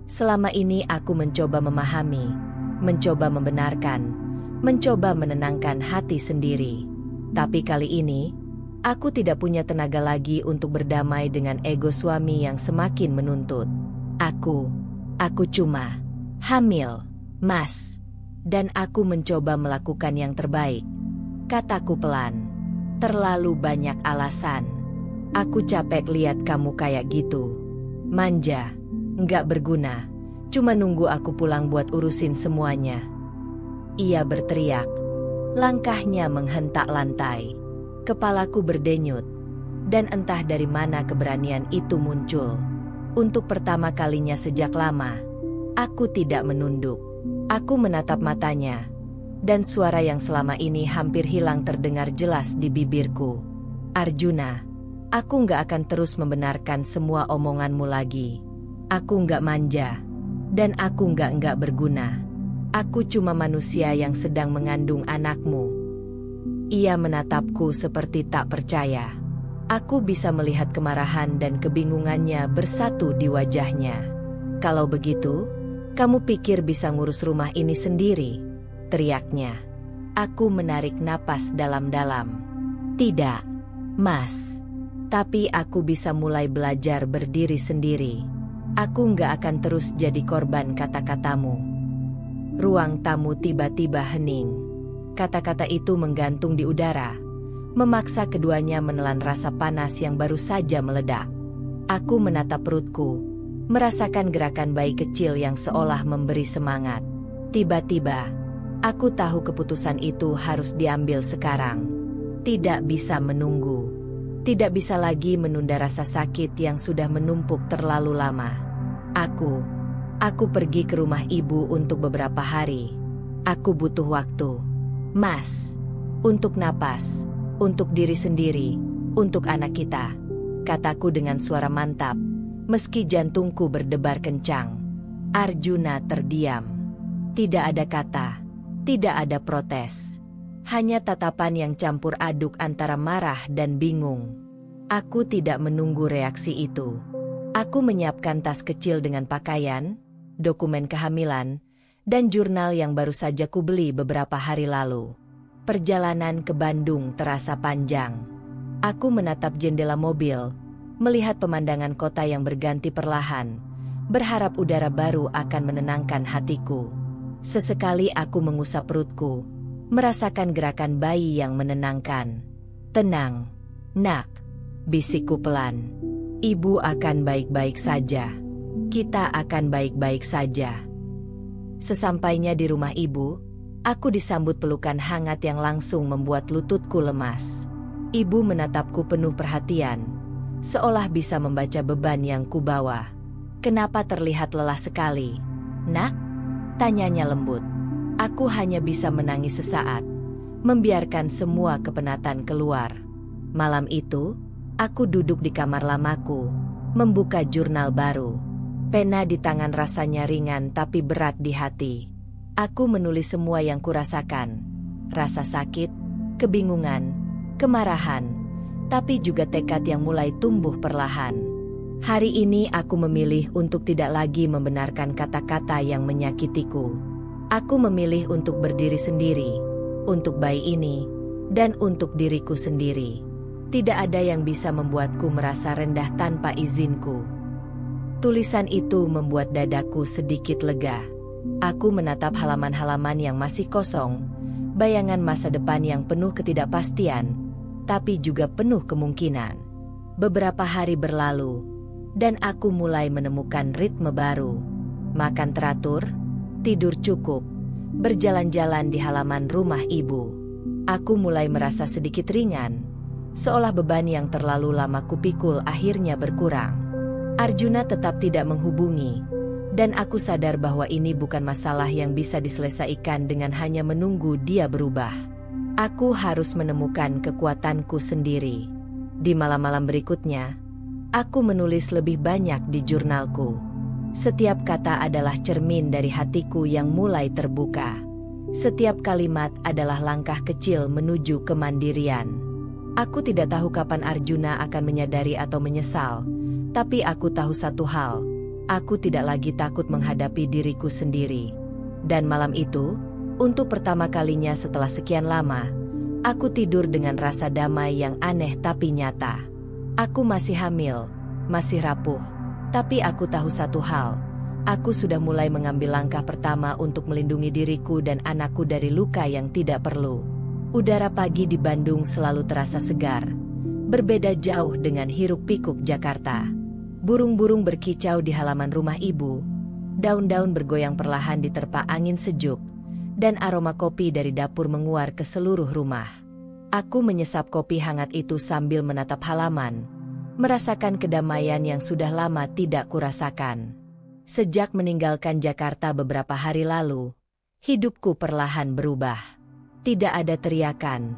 Selama ini aku mencoba memahami, mencoba membenarkan, mencoba menenangkan hati sendiri. Tapi kali ini, aku tidak punya tenaga lagi untuk berdamai dengan ego suami yang semakin menuntut. Aku cuma hamil, Mas. Dan aku mencoba melakukan yang terbaik. Kataku pelan. "Terlalu banyak alasan. Aku capek lihat kamu kayak gitu. Manja, nggak berguna, Cuma nunggu aku pulang buat urusin semuanya. Ia berteriak. Langkahnya menghentak lantai. Kepalaku berdenyut. Dan entah dari mana keberanian itu muncul. Untuk pertama kalinya sejak lama, aku tidak menunduk. Aku menatap matanya. Dan suara yang selama ini hampir hilang terdengar jelas di bibirku. Arjuna, aku nggak akan terus membenarkan semua omonganmu lagi. Aku nggak manja. Dan aku nggak berguna. Aku cuma manusia yang sedang mengandung anakmu. Ia menatapku seperti tak percaya. Aku bisa melihat kemarahan dan kebingungannya bersatu di wajahnya. Kalau begitu, kamu pikir bisa ngurus rumah ini sendiri? Teriaknya. Aku menarik napas dalam-dalam. Tidak, Mas. Tapi aku bisa mulai belajar berdiri sendiri. Aku nggak akan terus jadi korban kata-katamu. Ruang tamu tiba-tiba hening. Kata-kata itu menggantung di udara, memaksa keduanya menelan rasa panas yang baru saja meledak. Aku menatap perutku, merasakan gerakan bayi kecil yang seolah memberi semangat. Tiba-tiba, aku tahu keputusan itu harus diambil sekarang. Tidak bisa menunggu. Tidak bisa lagi menunda rasa sakit yang sudah menumpuk terlalu lama. Aku pergi ke rumah ibu untuk beberapa hari. Aku butuh waktu. Mas, untuk napas, untuk diri sendiri, untuk anak kita. Kataku dengan suara mantap, meski jantungku berdebar kencang. Arjuna terdiam. Tidak ada kata, tidak ada protes. Hanya tatapan yang campur aduk antara marah dan bingung. Aku tidak menunggu reaksi itu. Aku menyiapkan tas kecil dengan pakaian, dokumen kehamilan, dan jurnal yang baru saja kubeli beberapa hari lalu. Perjalanan ke Bandung terasa panjang. Aku menatap jendela mobil, melihat pemandangan kota yang berganti perlahan, berharap udara baru akan menenangkan hatiku. Sesekali aku mengusap perutku, merasakan gerakan bayi yang menenangkan. Tenang, nak, bisikku pelan. Ibu akan baik-baik saja. Kita akan baik-baik saja. Sesampainya di rumah ibu, aku disambut pelukan hangat yang langsung membuat lututku lemas. Ibu menatapku penuh perhatian, seolah bisa membaca beban yang kubawa. Kenapa terlihat lelah sekali, nak? Tanyanya lembut. Aku hanya bisa menangis sesaat, membiarkan semua kepenatan keluar. Malam itu, aku duduk di kamar lamaku, membuka jurnal baru. Pena di tangan rasanya ringan tapi berat di hati. Aku menulis semua yang kurasakan. Rasa sakit, kebingungan, kemarahan, tapi juga tekad yang mulai tumbuh perlahan. Hari ini aku memilih untuk tidak lagi membenarkan kata-kata yang menyakitiku. Aku memilih untuk berdiri sendiri, untuk bayi ini, dan untuk diriku sendiri. Tidak ada yang bisa membuatku merasa rendah tanpa izinku. Tulisan itu membuat dadaku sedikit lega. Aku menatap halaman-halaman yang masih kosong, bayangan masa depan yang penuh ketidakpastian, tapi juga penuh kemungkinan. Beberapa hari berlalu, dan aku mulai menemukan ritme baru. Makan teratur, tidur cukup, berjalan-jalan di halaman rumah ibu. Aku mulai merasa sedikit ringan, seolah beban yang terlalu lama kupikul akhirnya berkurang. Arjuna tetap tidak menghubungi, dan aku sadar bahwa ini bukan masalah yang bisa diselesaikan dengan hanya menunggu dia berubah. Aku harus menemukan kekuatanku sendiri. Di malam-malam berikutnya, aku menulis lebih banyak di jurnalku. Setiap kata adalah cermin dari hatiku yang mulai terbuka. Setiap kalimat adalah langkah kecil menuju kemandirian. Aku tidak tahu kapan Arjuna akan menyadari atau menyesal, tapi aku tahu satu hal, aku tidak lagi takut menghadapi diriku sendiri. Dan malam itu, untuk pertama kalinya setelah sekian lama, aku tidur dengan rasa damai yang aneh tapi nyata. Aku masih hamil, masih rapuh, tapi aku tahu satu hal, aku sudah mulai mengambil langkah pertama untuk melindungi diriku dan anakku dari luka yang tidak perlu. Udara pagi di Bandung selalu terasa segar, berbeda jauh dengan hiruk-pikuk Jakarta. Burung-burung berkicau di halaman rumah ibu, Daun-daun bergoyang perlahan diterpa angin sejuk, dan aroma kopi dari dapur menguar ke seluruh rumah. Aku menyesap kopi hangat itu sambil menatap halaman, merasakan kedamaian yang sudah lama tidak kurasakan. Sejak meninggalkan Jakarta beberapa hari lalu, hidupku perlahan berubah. Tidak ada teriakan,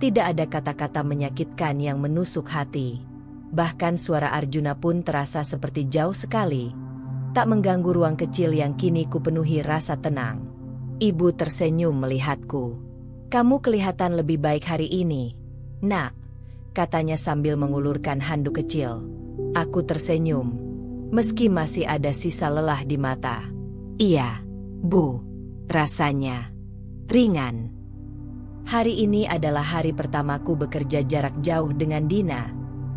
tidak ada kata-kata menyakitkan yang menusuk hati. Bahkan suara Arjuna pun terasa seperti jauh sekali, tak mengganggu ruang kecil yang kini kupenuhi rasa tenang. Ibu tersenyum melihatku. "Kamu kelihatan lebih baik hari ini, Nak," katanya sambil mengulurkan handuk kecil. Aku tersenyum, meski masih ada sisa lelah di mata. "Iya, Bu, rasanya ringan." Hari ini adalah hari pertamaku bekerja jarak jauh dengan Dina,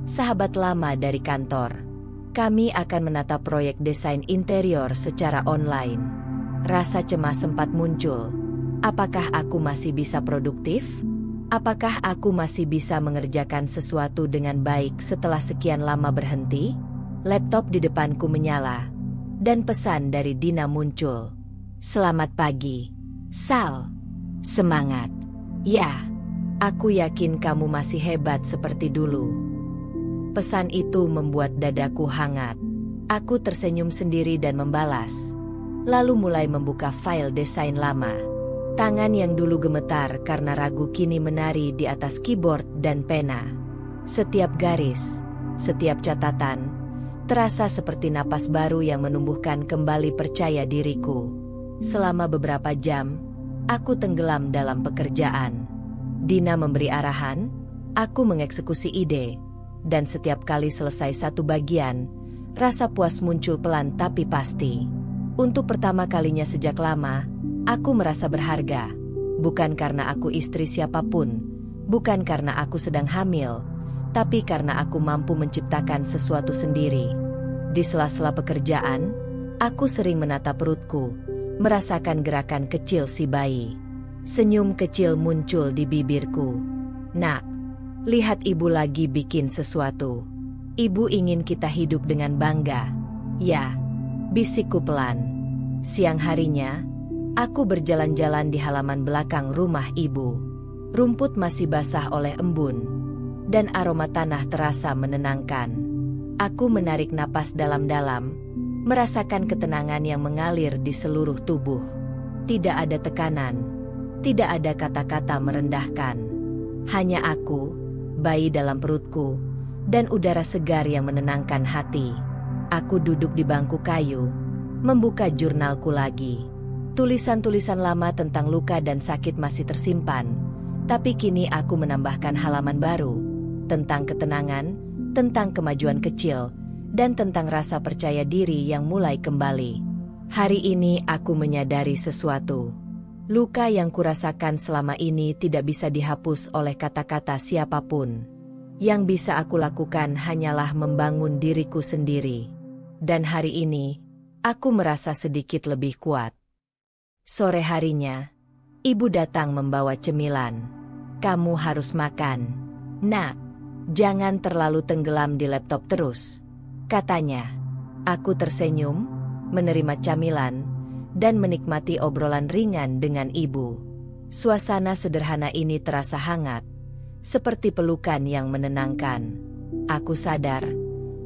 sahabat lama dari kantor. Kami akan menata proyek desain interior secara online. Rasa cemas sempat muncul. Apakah aku masih bisa produktif? Apakah aku masih bisa mengerjakan sesuatu dengan baik setelah sekian lama berhenti? Laptop di depanku menyala, dan pesan dari Dina muncul. "Selamat pagi, Sal. Semangat. Ya, aku yakin kamu masih hebat seperti dulu." Pesan itu membuat dadaku hangat. Aku tersenyum sendiri dan membalas, lalu mulai membuka file desain lama. Tangan yang dulu gemetar karena ragu kini menari di atas keyboard dan pena. Setiap garis, setiap catatan, terasa seperti napas baru yang menumbuhkan kembali percaya diriku. Selama beberapa jam, aku tenggelam dalam pekerjaan. Dina memberi arahan, aku mengeksekusi ide, dan setiap kali selesai satu bagian, rasa puas muncul pelan tapi pasti. Untuk pertama kalinya sejak lama, aku merasa berharga. Bukan karena aku istri siapapun, bukan karena aku sedang hamil, tapi karena aku mampu menciptakan sesuatu sendiri. Di sela-sela pekerjaan, aku sering menatap perutku, merasakan gerakan kecil si bayi. Senyum kecil muncul di bibirku. "Nak, lihat ibu lagi bikin sesuatu. Ibu ingin kita hidup dengan bangga." "Ya," bisikku pelan. Siang harinya, aku berjalan-jalan di halaman belakang rumah ibu. Rumput masih basah oleh embun, dan aroma tanah terasa menenangkan. Aku menarik napas dalam-dalam, merasakan ketenangan yang mengalir di seluruh tubuh. Tidak ada tekanan, tidak ada kata-kata merendahkan. Hanya aku, bayi dalam perutku, dan udara segar yang menenangkan hati. Aku duduk di bangku kayu, membuka jurnalku lagi. Tulisan-tulisan lama tentang luka dan sakit masih tersimpan, tapi kini aku menambahkan halaman baru, tentang ketenangan, tentang kemajuan kecil, dan tentang rasa percaya diri yang mulai kembali. Hari ini aku menyadari sesuatu. Luka yang kurasakan selama ini tidak bisa dihapus oleh kata-kata siapapun. Yang bisa aku lakukan hanyalah membangun diriku sendiri. Dan hari ini, aku merasa sedikit lebih kuat. Sore harinya, ibu datang membawa cemilan. "Kamu harus makan, Nak. Jangan terlalu tenggelam di laptop terus," katanya. Aku tersenyum, menerima camilan, dan menikmati obrolan ringan dengan ibu. Suasana sederhana ini terasa hangat, seperti pelukan yang menenangkan. Aku sadar,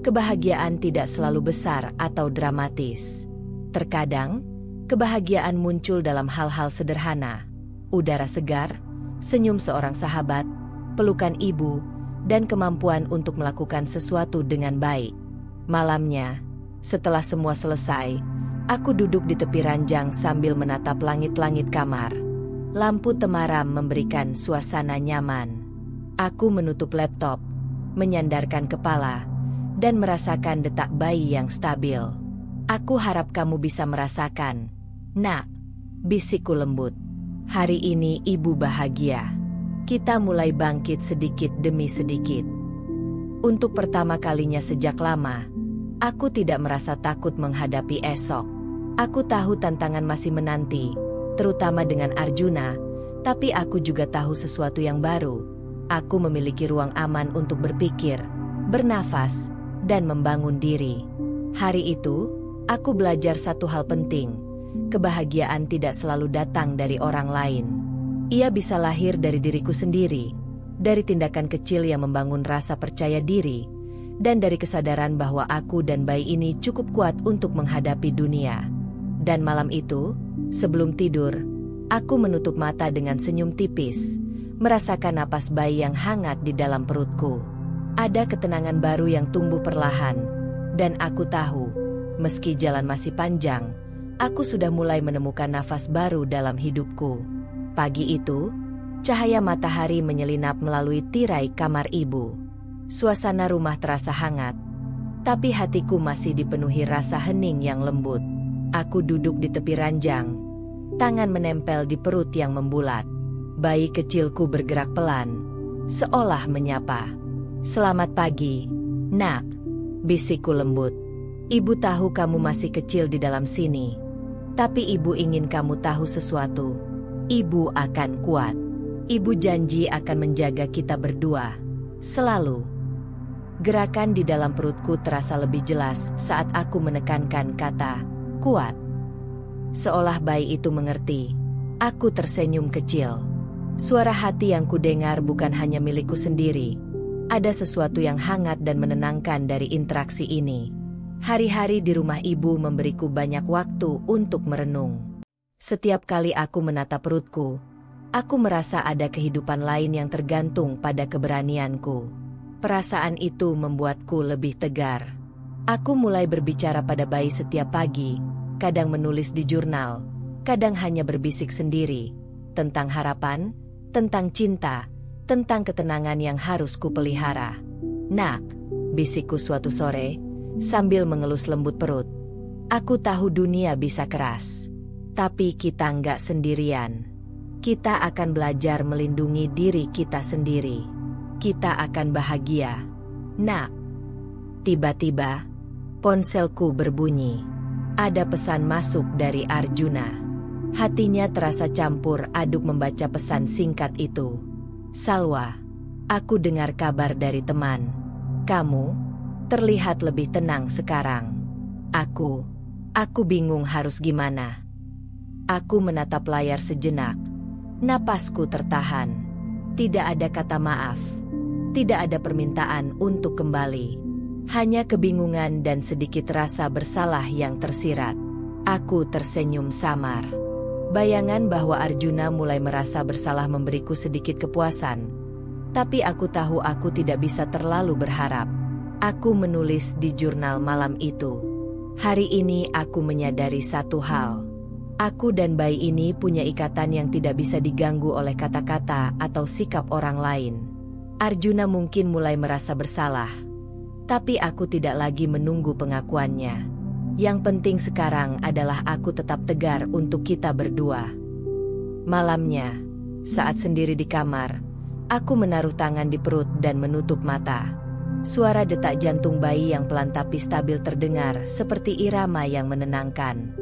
kebahagiaan tidak selalu besar atau dramatis. Terkadang, kebahagiaan muncul dalam hal-hal sederhana. Udara segar, senyum seorang sahabat, pelukan ibu, dan kemampuan untuk melakukan sesuatu dengan baik. Malamnya, setelah semua selesai, aku duduk di tepi ranjang sambil menatap langit-langit kamar. Lampu temaram memberikan suasana nyaman. Aku menutup laptop, menyandarkan kepala, dan merasakan detak bayi yang stabil. "Aku harap kamu bisa merasakan, Nak," bisikku lembut. Hari ini ibu bahagia. Kita mulai bangkit sedikit demi sedikit. Untuk pertama kalinya sejak lama, aku tidak merasa takut menghadapi esok. Aku tahu tantangan masih menanti, terutama dengan Arjuna, tapi aku juga tahu sesuatu yang baru. Aku memiliki ruang aman untuk berpikir, bernafas, dan membangun diri. Hari itu, Aku belajar satu hal penting. Kebahagiaan tidak selalu datang dari orang lain. Ia bisa lahir dari diriku sendiri, dari tindakan kecil yang membangun rasa percaya diri, dan dari kesadaran bahwa aku dan bayi ini cukup kuat untuk menghadapi dunia. Dan malam itu, sebelum tidur, aku menutup mata dengan senyum tipis, merasakan napas bayi yang hangat di dalam perutku. Ada ketenangan baru yang tumbuh perlahan, dan aku tahu, meski jalan masih panjang, aku sudah mulai menemukan nafas baru dalam hidupku. Pagi itu, cahaya matahari menyelinap melalui tirai kamar ibu. Suasana rumah terasa hangat, tapi hatiku masih dipenuhi rasa hening yang lembut. Aku duduk di tepi ranjang, tangan menempel di perut yang membulat. Bayi kecilku bergerak pelan, seolah menyapa. "Selamat pagi, Nak," bisikku lembut. "Ibu tahu kamu masih kecil di dalam sini, tapi ibu ingin kamu tahu sesuatu. Ibu akan kuat. Ibu janji akan menjaga kita berdua, selalu." Gerakan di dalam perutku terasa lebih jelas saat aku menekankan kata "kuat". Seolah bayi itu mengerti. Aku tersenyum kecil. Suara hati yang kudengar bukan hanya milikku sendiri. Ada sesuatu yang hangat dan menenangkan dari interaksi ini. Hari-hari di rumah ibu memberiku banyak waktu untuk merenung. Setiap kali aku menatap perutku, aku merasa ada kehidupan lain yang tergantung pada keberanianku. Perasaan itu membuatku lebih tegar. Aku mulai berbicara pada bayi setiap pagi, kadang menulis di jurnal, kadang hanya berbisik sendiri, tentang harapan, tentang cinta, tentang ketenangan yang harus kupelihara. "Nak," bisikku suatu sore, sambil mengelus lembut perut. "Aku tahu dunia bisa keras, tapi kita nggak sendirian. Kita akan belajar melindungi diri kita sendiri. Kita akan bahagia, Nak." Tiba-tiba, ponselku berbunyi. Ada pesan masuk dari Arjuna. Hatinya terasa campur aduk membaca pesan singkat itu. "Salwa, aku dengar kabar dari teman. Kamu terlihat lebih tenang sekarang. Aku bingung harus gimana." Aku menatap layar sejenak. Napasku tertahan. Tidak ada kata maaf. Tidak ada permintaan untuk kembali. Hanya kebingungan dan sedikit rasa bersalah yang tersirat. Aku tersenyum samar. Bayangan bahwa Arjuna mulai merasa bersalah memberiku sedikit kepuasan. Tapi aku tahu aku tidak bisa terlalu berharap. Aku menulis di jurnal malam itu. "Hari ini aku menyadari satu hal. Aku dan bayi ini punya ikatan yang tidak bisa diganggu oleh kata-kata atau sikap orang lain." Arjuna mungkin mulai merasa bersalah, tapi aku tidak lagi menunggu pengakuannya. Yang penting sekarang adalah aku tetap tegar untuk kita berdua. Malamnya, saat sendiri di kamar, aku menaruh tangan di perut dan menutup mata. Suara detak jantung bayi yang pelan tapi stabil terdengar seperti irama yang menenangkan.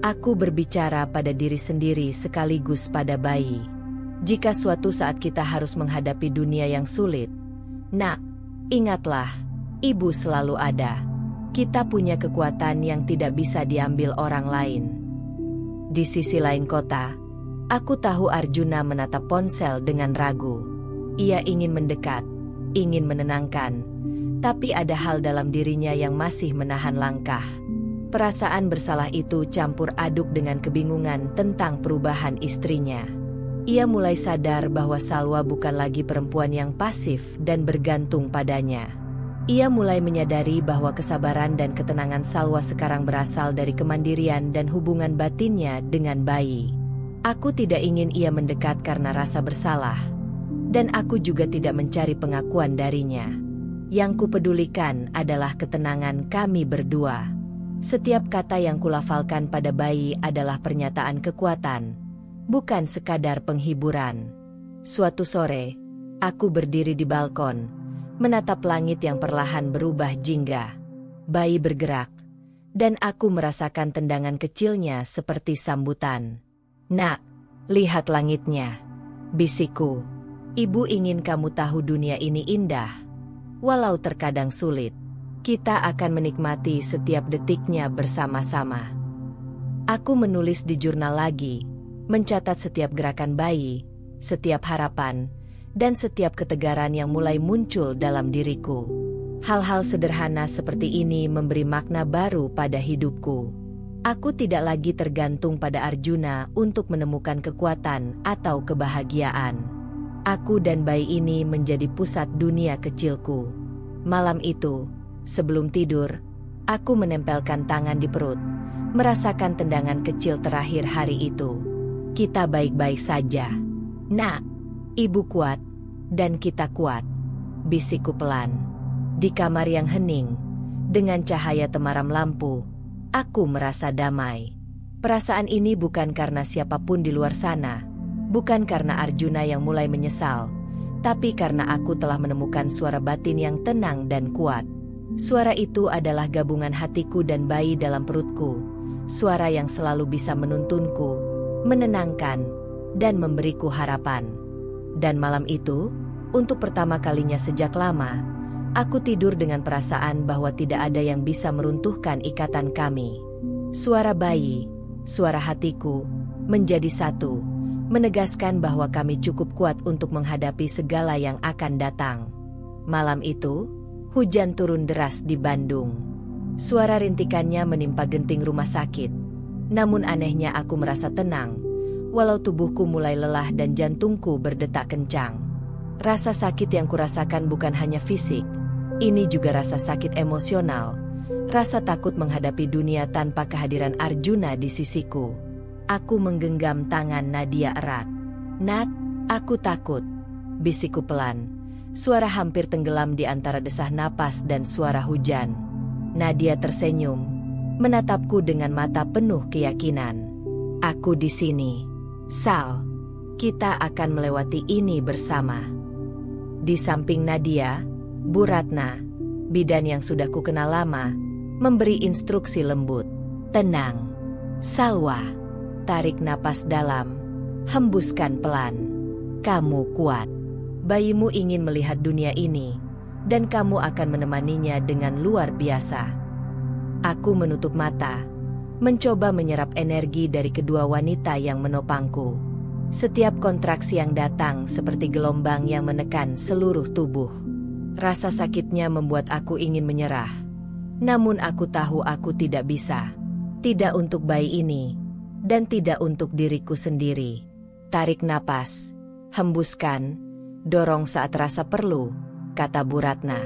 Aku berbicara pada diri sendiri sekaligus pada bayi. Jika suatu saat kita harus menghadapi dunia yang sulit, Nak, ingatlah, Ibu selalu ada. Kita punya kekuatan yang tidak bisa diambil orang lain. Di sisi lain kota, aku tahu Arjuna menatap ponsel dengan ragu. Ia ingin mendekat, ingin menenangkan, tapi ada hal dalam dirinya yang masih menahan langkah. Perasaan bersalah itu campur aduk dengan kebingungan tentang perubahan istrinya. Ia mulai sadar bahwa Salwa bukan lagi perempuan yang pasif dan bergantung padanya. Ia mulai menyadari bahwa kesabaran dan ketenangan Salwa sekarang berasal dari kemandirian dan hubungan batinnya dengan bayi. Aku tidak ingin ia mendekat karena rasa bersalah, dan aku juga tidak mencari pengakuan darinya. Yang kupedulikan adalah ketenangan kami berdua. Setiap kata yang kulafalkan pada bayi adalah pernyataan kekuatan, bukan sekadar penghiburan. Suatu sore, aku berdiri di balkon, menatap langit yang perlahan berubah jingga. Bayi bergerak, dan aku merasakan tendangan kecilnya seperti sambutan. "Nak, lihat langitnya," bisikku. "Ibu ingin kamu tahu dunia ini indah, walau terkadang sulit. Kita akan menikmati setiap detiknya bersama-sama. Aku menulis di jurnal lagi, mencatat setiap gerakan bayi, setiap harapan, dan setiap ketegaran yang mulai muncul dalam diriku. Hal-hal sederhana seperti ini memberi makna baru pada hidupku. Aku tidak lagi tergantung pada Arjuna untuk menemukan kekuatan atau kebahagiaan. Aku dan bayi ini menjadi pusat dunia kecilku. Malam itu, sebelum tidur, aku menempelkan tangan di perut, merasakan tendangan kecil terakhir hari itu. Kita baik-baik saja. Nak, ibu kuat, dan kita kuat, bisikku pelan. Di kamar yang hening, dengan cahaya temaram lampu, aku merasa damai. Perasaan ini bukan karena siapapun di luar sana, bukan karena Arjuna yang mulai menyesal, tapi karena aku telah menemukan suara batin yang tenang dan kuat. Suara itu adalah gabungan hatiku dan bayi dalam perutku, suara yang selalu bisa menuntunku, menenangkan, dan memberiku harapan. Dan malam itu, untuk pertama kalinya sejak lama, aku tidur dengan perasaan bahwa tidak ada yang bisa meruntuhkan ikatan kami. Suara bayi, suara hatiku, menjadi satu, menegaskan bahwa kami cukup kuat untuk menghadapi segala yang akan datang. Malam itu, hujan turun deras di Bandung. Suara rintikannya menimpa genting rumah sakit. Namun anehnya aku merasa tenang, walau tubuhku mulai lelah dan jantungku berdetak kencang. Rasa sakit yang kurasakan bukan hanya fisik, ini juga rasa sakit emosional, rasa takut menghadapi dunia tanpa kehadiran Arjuna di sisiku. Aku menggenggam tangan Nadia erat. "Nat, aku takut," bisikku pelan. Suara hampir tenggelam di antara desah napas dan suara hujan. Nadia tersenyum, menatapku dengan mata penuh keyakinan. "Aku di sini, Sal. Kita akan melewati ini bersama." Di samping Nadia, Bu Ratna, bidan yang sudah kukenal lama, memberi instruksi lembut. "Tenang, Salwa. Tarik napas dalam, hembuskan pelan. Kamu kuat. Bayimu ingin melihat dunia ini, dan kamu akan menemaninya dengan luar biasa." Aku menutup mata, mencoba menyerap energi dari kedua wanita yang menopangku. Setiap kontraksi yang datang seperti gelombang yang menekan seluruh tubuh. Rasa sakitnya membuat aku ingin menyerah. Namun aku tahu aku tidak bisa. Tidak untuk bayi ini, dan tidak untuk diriku sendiri. Tarik napas, hembuskan, dorong saat rasa perlu, kata Bu Ratna.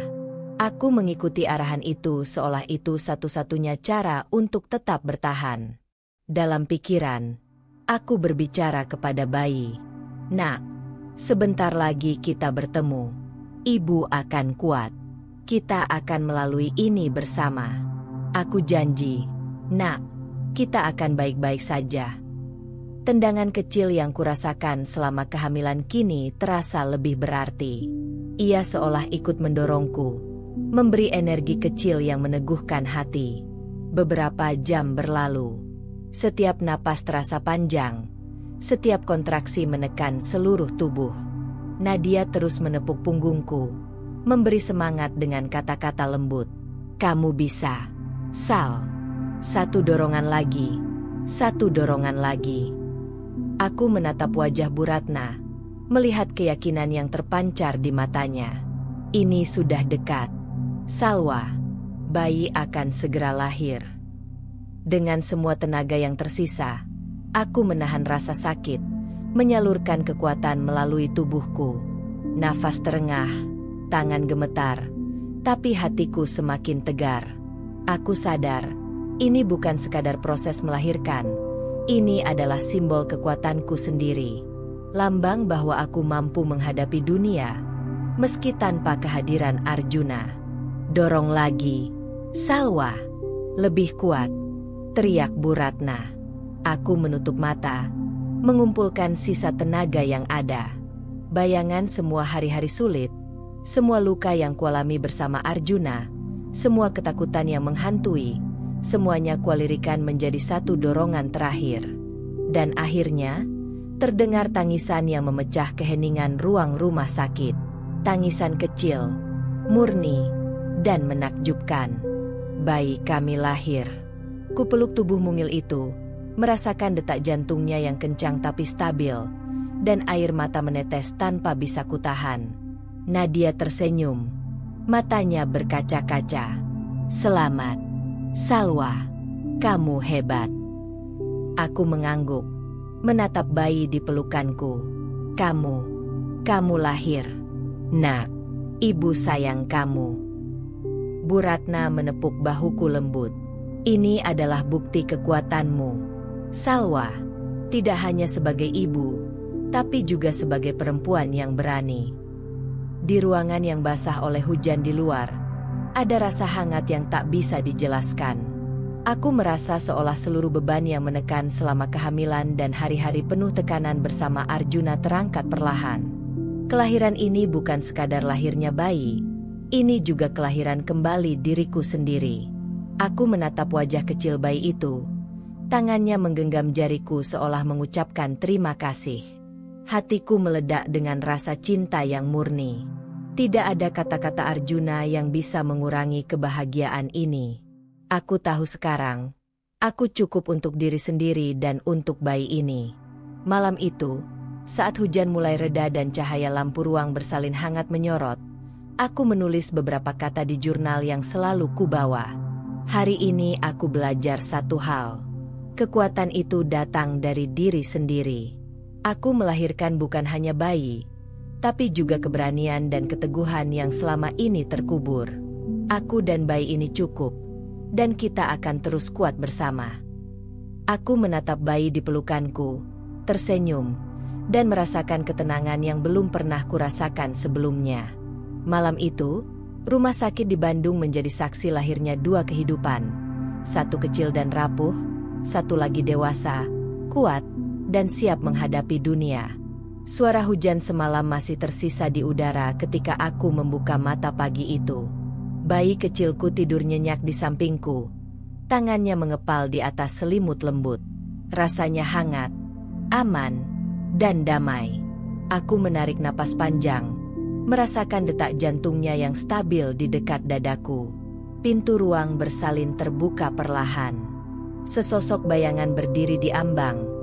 Aku mengikuti arahan itu seolah itu satu-satunya cara untuk tetap bertahan. Dalam pikiran, aku berbicara kepada bayi. "Nak, sebentar lagi kita bertemu. Ibu akan kuat. Kita akan melalui ini bersama. Aku janji, Nak, kita akan baik-baik saja." Tendangan kecil yang kurasakan selama kehamilan kini terasa lebih berarti. Ia seolah ikut mendorongku, memberi energi kecil yang meneguhkan hati. Beberapa jam berlalu. Setiap napas terasa panjang. Setiap kontraksi menekan seluruh tubuh. Nadia terus menepuk punggungku, memberi semangat dengan kata-kata lembut. "Kamu bisa, Sal. Satu dorongan lagi, satu dorongan lagi." Aku menatap wajah Bu Ratna, melihat keyakinan yang terpancar di matanya. Ini sudah dekat. Salwa, bayi akan segera lahir. Dengan semua tenaga yang tersisa, aku menahan rasa sakit, menyalurkan kekuatan melalui tubuhku. Nafas terengah, tangan gemetar, tapi hatiku semakin tegar. Aku sadar, ini bukan sekadar proses melahirkan. Ini adalah simbol kekuatanku sendiri. Lambang bahwa aku mampu menghadapi dunia, meski tanpa kehadiran Arjuna. "Dorong lagi, Salwa. Lebih kuat," teriak Bu Ratna. Aku menutup mata, mengumpulkan sisa tenaga yang ada. Bayangan semua hari-hari sulit, semua luka yang kualami bersama Arjuna, semua ketakutan yang menghantui, semuanya kualirikan menjadi satu dorongan terakhir. Dan akhirnya, terdengar tangisan yang memecah keheningan ruang rumah sakit. Tangisan kecil, murni, dan menakjubkan. Bayi kami lahir. Kupeluk tubuh mungil itu, merasakan detak jantungnya yang kencang tapi stabil, dan air mata menetes tanpa bisa kutahan. Nadia tersenyum. Matanya berkaca-kaca. Selamat, Salwa. Kamu hebat. Aku mengangguk, menatap bayi di pelukanku. Kamu lahir. Nak, ibu sayang kamu. Bu Ratna menepuk bahuku lembut. Ini adalah bukti kekuatanmu, Salwa. Tidak hanya sebagai ibu, tapi juga sebagai perempuan yang berani. Di ruangan yang basah oleh hujan di luar, ada rasa hangat yang tak bisa dijelaskan. Aku merasa seolah seluruh beban yang menekan selama kehamilan dan hari-hari penuh tekanan bersama Arjuna terangkat perlahan. Kelahiran ini bukan sekadar lahirnya bayi, ini juga kelahiran kembali diriku sendiri. Aku menatap wajah kecil bayi itu. Tangannya menggenggam jariku seolah mengucapkan terima kasih. Hatiku meledak dengan rasa cinta yang murni. Tidak ada kata-kata Arjuna yang bisa mengurangi kebahagiaan ini. Aku tahu sekarang, aku cukup untuk diri sendiri dan untuk bayi ini. Malam itu, saat hujan mulai reda dan cahaya lampu ruang bersalin hangat menyorot, aku menulis beberapa kata di jurnal yang selalu kubawa. Hari ini aku belajar satu hal. Kekuatan itu datang dari diri sendiri. Aku melahirkan bukan hanya bayi, tapi juga keberanian dan keteguhan yang selama ini terkubur. Aku dan bayi ini cukup, dan kita akan terus kuat bersama. Aku menatap bayi di pelukanku, tersenyum, dan merasakan ketenangan yang belum pernah kurasakan sebelumnya. Malam itu, rumah sakit di Bandung menjadi saksi lahirnya dua kehidupan. Satu kecil dan rapuh, satu lagi dewasa, kuat, dan siap menghadapi dunia. Suara hujan semalam masih tersisa di udara ketika aku membuka mata pagi itu. Bayi kecilku tidur nyenyak di sampingku. Tangannya mengepal di atas selimut lembut. Rasanya hangat, aman, dan damai. Aku menarik napas panjang, merasakan detak jantungnya yang stabil di dekat dadaku. Pintu ruang bersalin terbuka perlahan. Sesosok bayangan berdiri di ambang.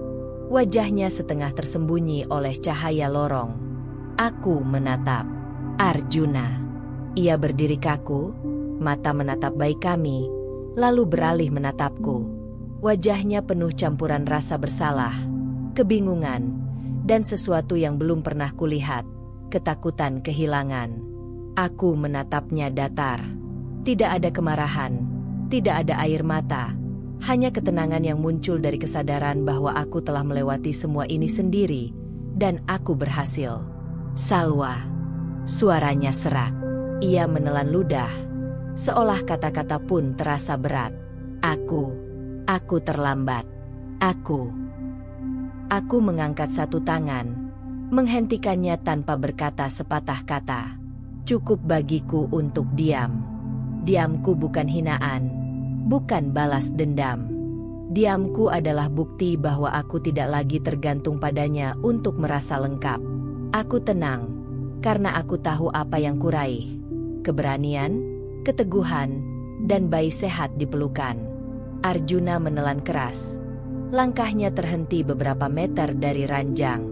Wajahnya setengah tersembunyi oleh cahaya lorong. Aku menatap Arjuna. Ia berdiri kaku, mata menatap bayi kami, lalu beralih menatapku. Wajahnya penuh campuran rasa bersalah, kebingungan, dan sesuatu yang belum pernah kulihat, ketakutan kehilangan. Aku menatapnya datar. Tidak ada kemarahan, tidak ada air mata, hanya ketenangan yang muncul dari kesadaran bahwa aku telah melewati semua ini sendiri, dan aku berhasil. Salwa. Suaranya serak. Ia menelan ludah, seolah kata-kata pun terasa berat. Aku terlambat. Aku mengangkat satu tangan, menghentikannya tanpa berkata sepatah kata. Cukup bagiku untuk diam. Diamku bukan hinaan, bukan balas dendam. Diamku adalah bukti bahwa aku tidak lagi tergantung padanya untuk merasa lengkap. Aku tenang, karena aku tahu apa yang kuraih. Keberanian, keteguhan, dan bayi sehat di pelukan. Arjuna menelan keras. Langkahnya terhenti beberapa meter dari ranjang.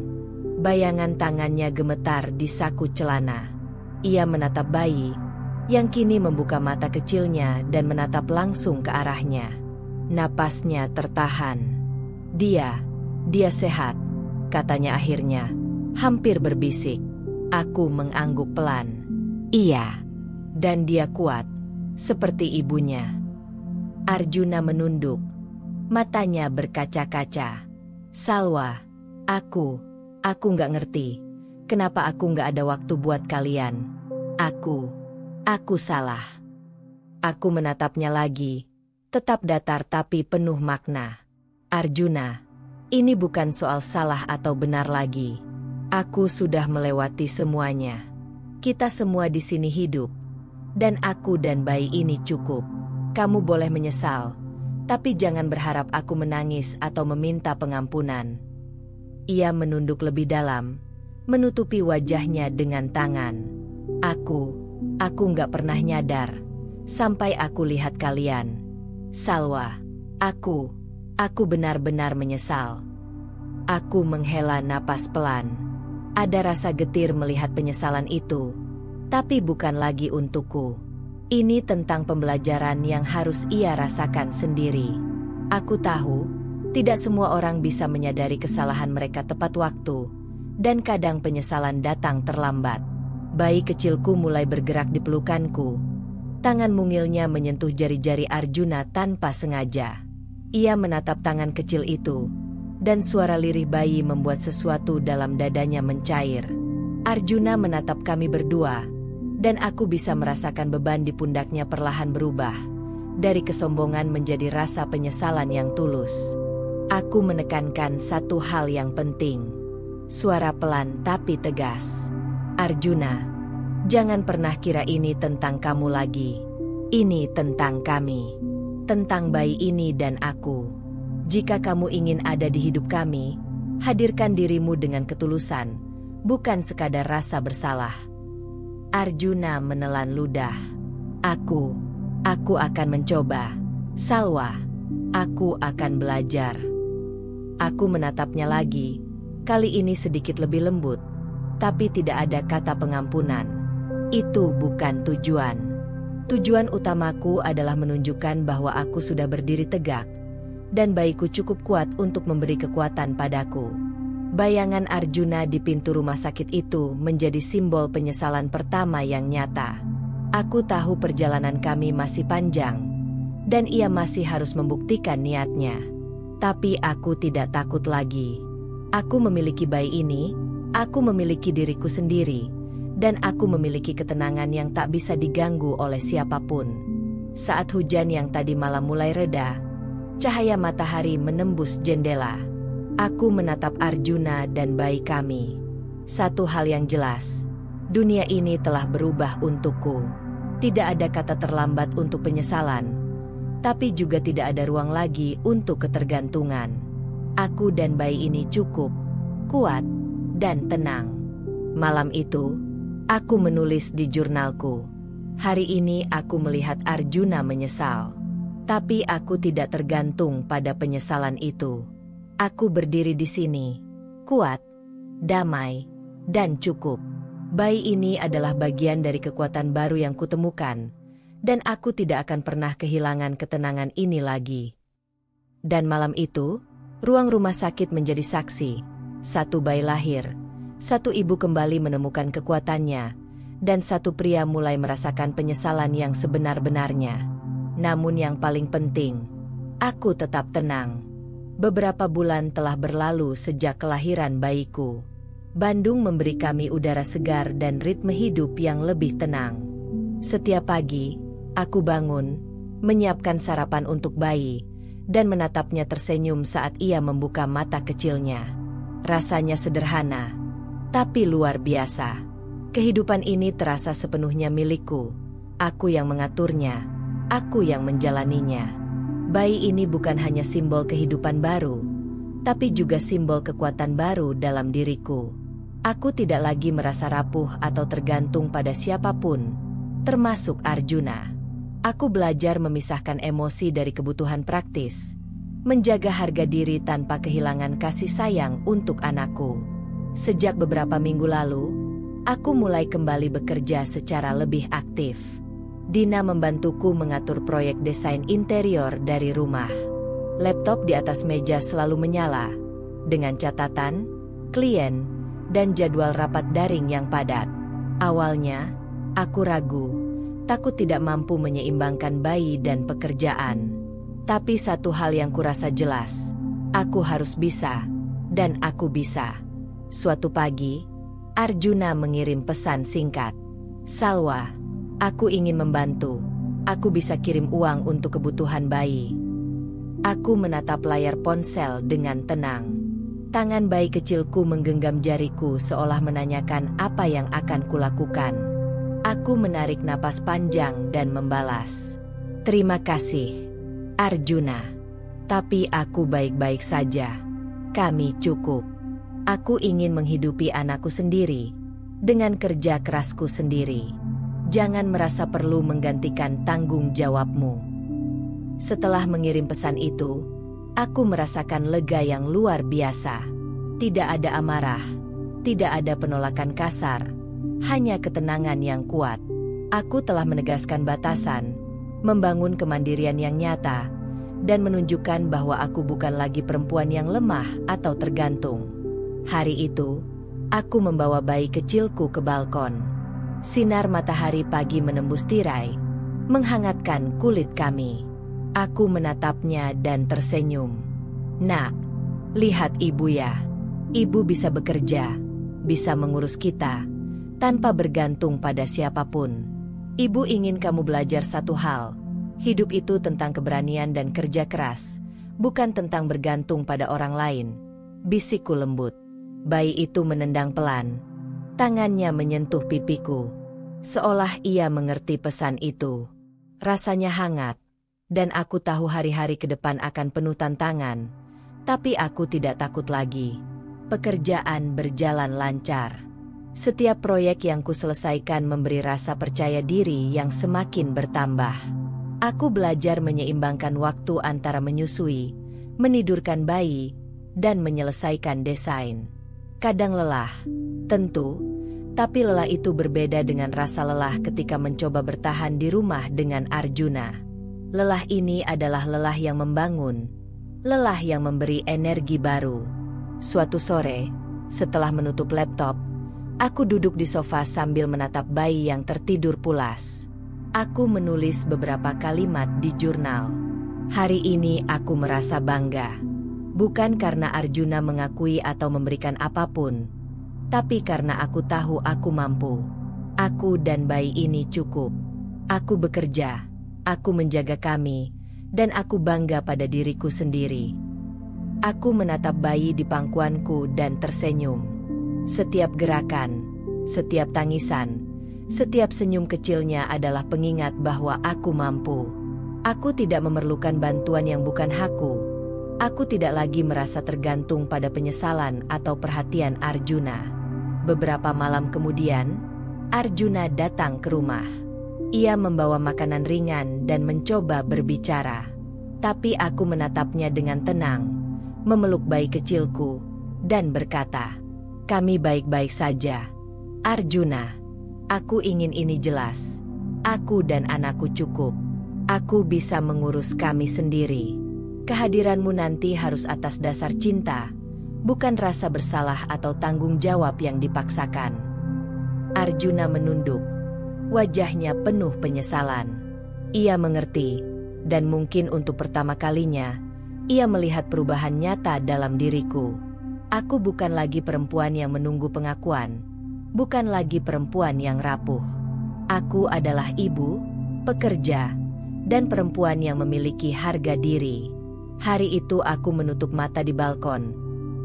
Bayangan tangannya gemetar di saku celana. Ia menatap bayi, yang kini membuka mata kecilnya dan menatap langsung ke arahnya. Napasnya tertahan. Dia sehat, katanya akhirnya, hampir berbisik. Aku mengangguk pelan. Iya. Dan dia kuat, seperti ibunya. Arjuna menunduk, matanya berkaca-kaca. Salwa, aku nggak ngerti, kenapa aku nggak ada waktu buat kalian. Aku salah. Aku menatapnya lagi, tetap datar tapi penuh makna. Arjuna, ini bukan soal salah atau benar lagi. Aku sudah melewati semuanya. Kita semua di sini hidup. Dan aku dan bayi ini cukup. Kamu boleh menyesal, tapi jangan berharap aku menangis atau meminta pengampunan. Ia menunduk lebih dalam, menutupi wajahnya dengan tangan. Aku nggak pernah nyadar Sampai aku lihat kalian. Salwa, aku benar-benar menyesal. Aku menghela napas pelan. Ada rasa getir melihat penyesalan itu. Tapi bukan lagi untukku. Ini tentang pembelajaran yang harus ia rasakan sendiri. Aku tahu, tidak semua orang bisa menyadari kesalahan mereka tepat waktu, dan kadang penyesalan datang terlambat. Bayi kecilku mulai bergerak di pelukanku. Tangan mungilnya menyentuh jari-jari Arjuna tanpa sengaja. Ia menatap tangan kecil itu, dan suara lirih bayi membuat sesuatu dalam dadanya mencair. Arjuna menatap kami berdua, dan aku bisa merasakan beban di pundaknya perlahan berubah, dari kesombongan menjadi rasa penyesalan yang tulus. Aku menekankan satu hal yang penting. Suara pelan tapi tegas. Arjuna, jangan pernah kira ini tentang kamu lagi. Ini tentang kami. Tentang bayi ini dan aku. Jika kamu ingin ada di hidup kami, hadirkan dirimu dengan ketulusan, bukan sekadar rasa bersalah. Arjuna menelan ludah. Aku akan mencoba. Salwa, aku akan belajar. Aku menatapnya lagi, kali ini sedikit lebih lembut, tapi tidak ada kata pengampunan. Itu bukan tujuan. Tujuan utamaku adalah menunjukkan bahwa aku sudah berdiri tegak, dan bayiku cukup kuat untuk memberi kekuatan padaku. Bayangan Arjuna di pintu rumah sakit itu menjadi simbol penyesalan pertama yang nyata. Aku tahu perjalanan kami masih panjang, dan ia masih harus membuktikan niatnya. Tapi aku tidak takut lagi. Aku memiliki bayi ini, aku memiliki diriku sendiri, dan aku memiliki ketenangan yang tak bisa diganggu oleh siapapun. Saat hujan yang tadi malam mulai reda, cahaya matahari menembus jendela. Aku menatap Arjuna dan bayi kami. Satu hal yang jelas, dunia ini telah berubah untukku. Tidak ada kata terlambat untuk penyesalan, tapi juga tidak ada ruang lagi untuk ketergantungan. Aku dan bayi ini cukup, kuat, dan tenang. Malam itu, aku menulis di jurnalku. Hari ini aku melihat Arjuna menyesal. Tapi aku tidak tergantung pada penyesalan itu. Aku berdiri di sini, kuat, damai, dan cukup. Bayi ini adalah bagian dari kekuatan baru yang kutemukan, dan aku tidak akan pernah kehilangan ketenangan ini lagi. Dan malam itu, ruang rumah sakit menjadi saksi. Satu bayi lahir, satu ibu kembali menemukan kekuatannya, dan satu pria mulai merasakan penyesalan yang sebenar-benarnya. Namun yang paling penting, aku tetap tenang. Beberapa bulan telah berlalu sejak kelahiran bayiku. Bandung memberi kami udara segar dan ritme hidup yang lebih tenang. Setiap pagi, aku bangun, menyiapkan sarapan untuk bayi, dan menatapnya tersenyum saat ia membuka mata kecilnya. Rasanya sederhana, tapi luar biasa. Kehidupan ini terasa sepenuhnya milikku. Aku yang mengaturnya, aku yang menjalaninya. Bayi ini bukan hanya simbol kehidupan baru, tapi juga simbol kekuatan baru dalam diriku. Aku tidak lagi merasa rapuh atau tergantung pada siapapun, termasuk Arjuna. Aku belajar memisahkan emosi dari kebutuhan praktis, menjaga harga diri tanpa kehilangan kasih sayang untuk anakku. Sejak beberapa minggu lalu, aku mulai kembali bekerja secara lebih aktif. Dina membantuku mengatur proyek desain interior dari rumah. Laptop di atas meja selalu menyala, dengan catatan, klien, dan jadwal rapat daring yang padat. Awalnya, aku ragu, takut tidak mampu menyeimbangkan bayi dan pekerjaan. Tapi satu hal yang kurasa jelas, aku harus bisa, dan aku bisa. Suatu pagi, Arjuna mengirim pesan singkat. Salwa, aku ingin membantu. Aku bisa kirim uang untuk kebutuhan bayi. Aku menatap layar ponsel dengan tenang. Tangan bayi kecilku menggenggam jariku seolah menanyakan apa yang akan kulakukan. Aku menarik napas panjang dan membalas. Terima kasih, Arjuna. Tapi aku baik-baik saja. Kami cukup. Aku ingin menghidupi anakku sendiri, dengan kerja kerasku sendiri. Jangan merasa perlu menggantikan tanggung jawabmu. Setelah mengirim pesan itu, aku merasakan lega yang luar biasa. Tidak ada amarah, tidak ada penolakan kasar, hanya ketenangan yang kuat. Aku telah menegaskan batasan, membangun kemandirian yang nyata, dan menunjukkan bahwa aku bukan lagi perempuan yang lemah atau tergantung. Hari itu, aku membawa bayi kecilku ke balkon. Sinar matahari pagi menembus tirai, menghangatkan kulit kami. Aku menatapnya dan tersenyum. "Nak, lihat ibu ya. Ibu bisa bekerja, bisa mengurus kita, tanpa bergantung pada siapapun. Ibu ingin kamu belajar satu hal. Hidup itu tentang keberanian dan kerja keras, bukan tentang bergantung pada orang lain," bisikku lembut. Bayi itu menendang pelan. Tangannya menyentuh pipiku, seolah ia mengerti pesan itu. Rasanya hangat. Dan aku tahu hari-hari ke depan akan penuh tantangan, tapi aku tidak takut lagi. Pekerjaan berjalan lancar. Setiap proyek yang kuselesaikan memberi rasa percaya diri yang semakin bertambah. Aku belajar menyeimbangkan waktu antara menyusui, menidurkan bayi, dan menyelesaikan desain. Kadang lelah, tentu, tapi lelah itu berbeda dengan rasa lelah ketika mencoba bertahan di rumah dengan Arjuna. Lelah ini adalah lelah yang membangun, lelah yang memberi energi baru. Suatu sore, setelah menutup laptop, aku duduk di sofa sambil menatap bayi yang tertidur pulas. Aku menulis beberapa kalimat di jurnal. Hari ini aku merasa bangga. Bukan karena Arjuna mengakui atau memberikan apapun, tapi karena aku tahu aku mampu. Aku dan bayi ini cukup. Aku bekerja. Aku menjaga kami, dan aku bangga pada diriku sendiri. Aku menatap bayi di pangkuanku dan tersenyum. Setiap gerakan, setiap tangisan, setiap senyum kecilnya adalah pengingat bahwa aku mampu. Aku tidak memerlukan bantuan yang bukan hakku. Aku tidak lagi merasa tergantung pada penyesalan atau perhatian Arjuna. Beberapa malam kemudian, Arjuna datang ke rumah. Ia membawa makanan ringan dan mencoba berbicara. Tapi aku menatapnya dengan tenang, memeluk bayi kecilku, dan berkata, "Kami baik-baik saja. Arjuna, aku ingin ini jelas. Aku dan anakku cukup. Aku bisa mengurus kami sendiri. Kehadiranmu nanti harus atas dasar cinta, bukan rasa bersalah atau tanggung jawab yang dipaksakan." Arjuna menunduk. Wajahnya penuh penyesalan. Ia mengerti, dan mungkin untuk pertama kalinya, ia melihat perubahan nyata dalam diriku. Aku bukan lagi perempuan yang menunggu pengakuan, bukan lagi perempuan yang rapuh. Aku adalah ibu, pekerja, dan perempuan yang memiliki harga diri. Hari itu aku menutup mata di balkon,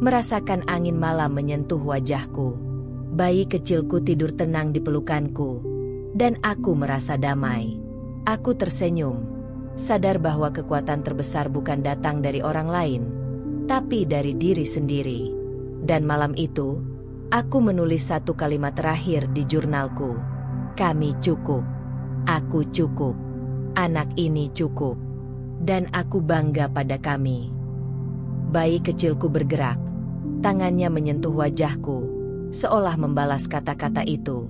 merasakan angin malam menyentuh wajahku. Bayi kecilku tidur tenang di pelukanku. Dan aku merasa damai. Aku tersenyum, sadar bahwa kekuatan terbesar bukan datang dari orang lain, tapi dari diri sendiri. Dan malam itu, aku menulis satu kalimat terakhir di jurnalku. Kami cukup. Aku cukup. Anak ini cukup. Dan aku bangga pada kami. Bayi kecilku bergerak. Tangannya menyentuh wajahku, seolah membalas kata-kata itu.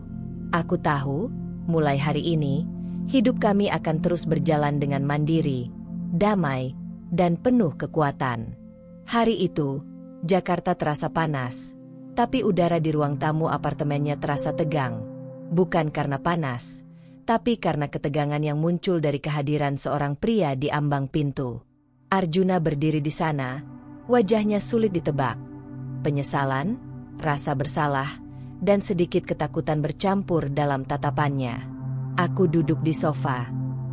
Aku tahu, mulai hari ini, hidup kami akan terus berjalan dengan mandiri, damai, dan penuh kekuatan. Hari itu, Jakarta terasa panas, tapi udara di ruang tamu apartemennya terasa tegang. Bukan karena panas, tapi karena ketegangan yang muncul dari kehadiran seorang pria di ambang pintu. Arjuna berdiri di sana, wajahnya sulit ditebak. Penyesalan, rasa bersalah, dan sedikit ketakutan bercampur dalam tatapannya. Aku duduk di sofa,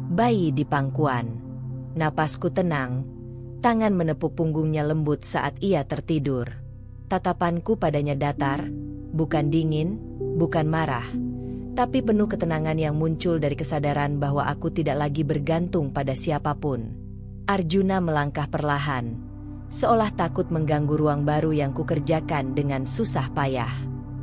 bayi di pangkuan. Napasku tenang, tangan menepuk punggungnya lembut saat ia tertidur. Tatapanku padanya datar, bukan dingin, bukan marah, tapi penuh ketenangan yang muncul dari kesadaran bahwa aku tidak lagi bergantung pada siapapun. Arjuna melangkah perlahan, seolah takut mengganggu ruang baru yang kukerjakan dengan susah payah.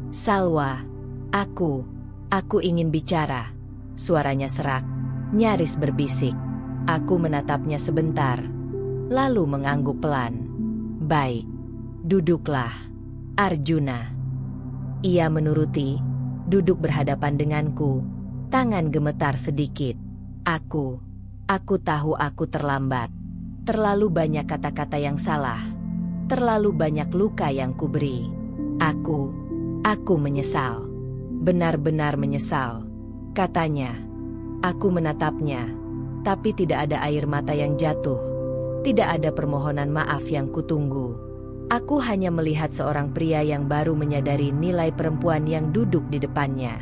Salwa, aku ingin bicara. Suaranya serak, nyaris berbisik. Aku menatapnya sebentar, lalu mengangguk pelan. Baik, duduklah, Arjuna. Ia menuruti, duduk berhadapan denganku, tangan gemetar sedikit. Aku tahu aku terlambat. Terlalu banyak kata-kata yang salah. Terlalu banyak luka yang kuberi. Aku menyesal. Benar-benar menyesal, katanya. Aku menatapnya, tapi tidak ada air mata yang jatuh. Tidak ada permohonan maaf yang kutunggu. Aku hanya melihat seorang pria yang baru menyadari nilai perempuan yang duduk di depannya.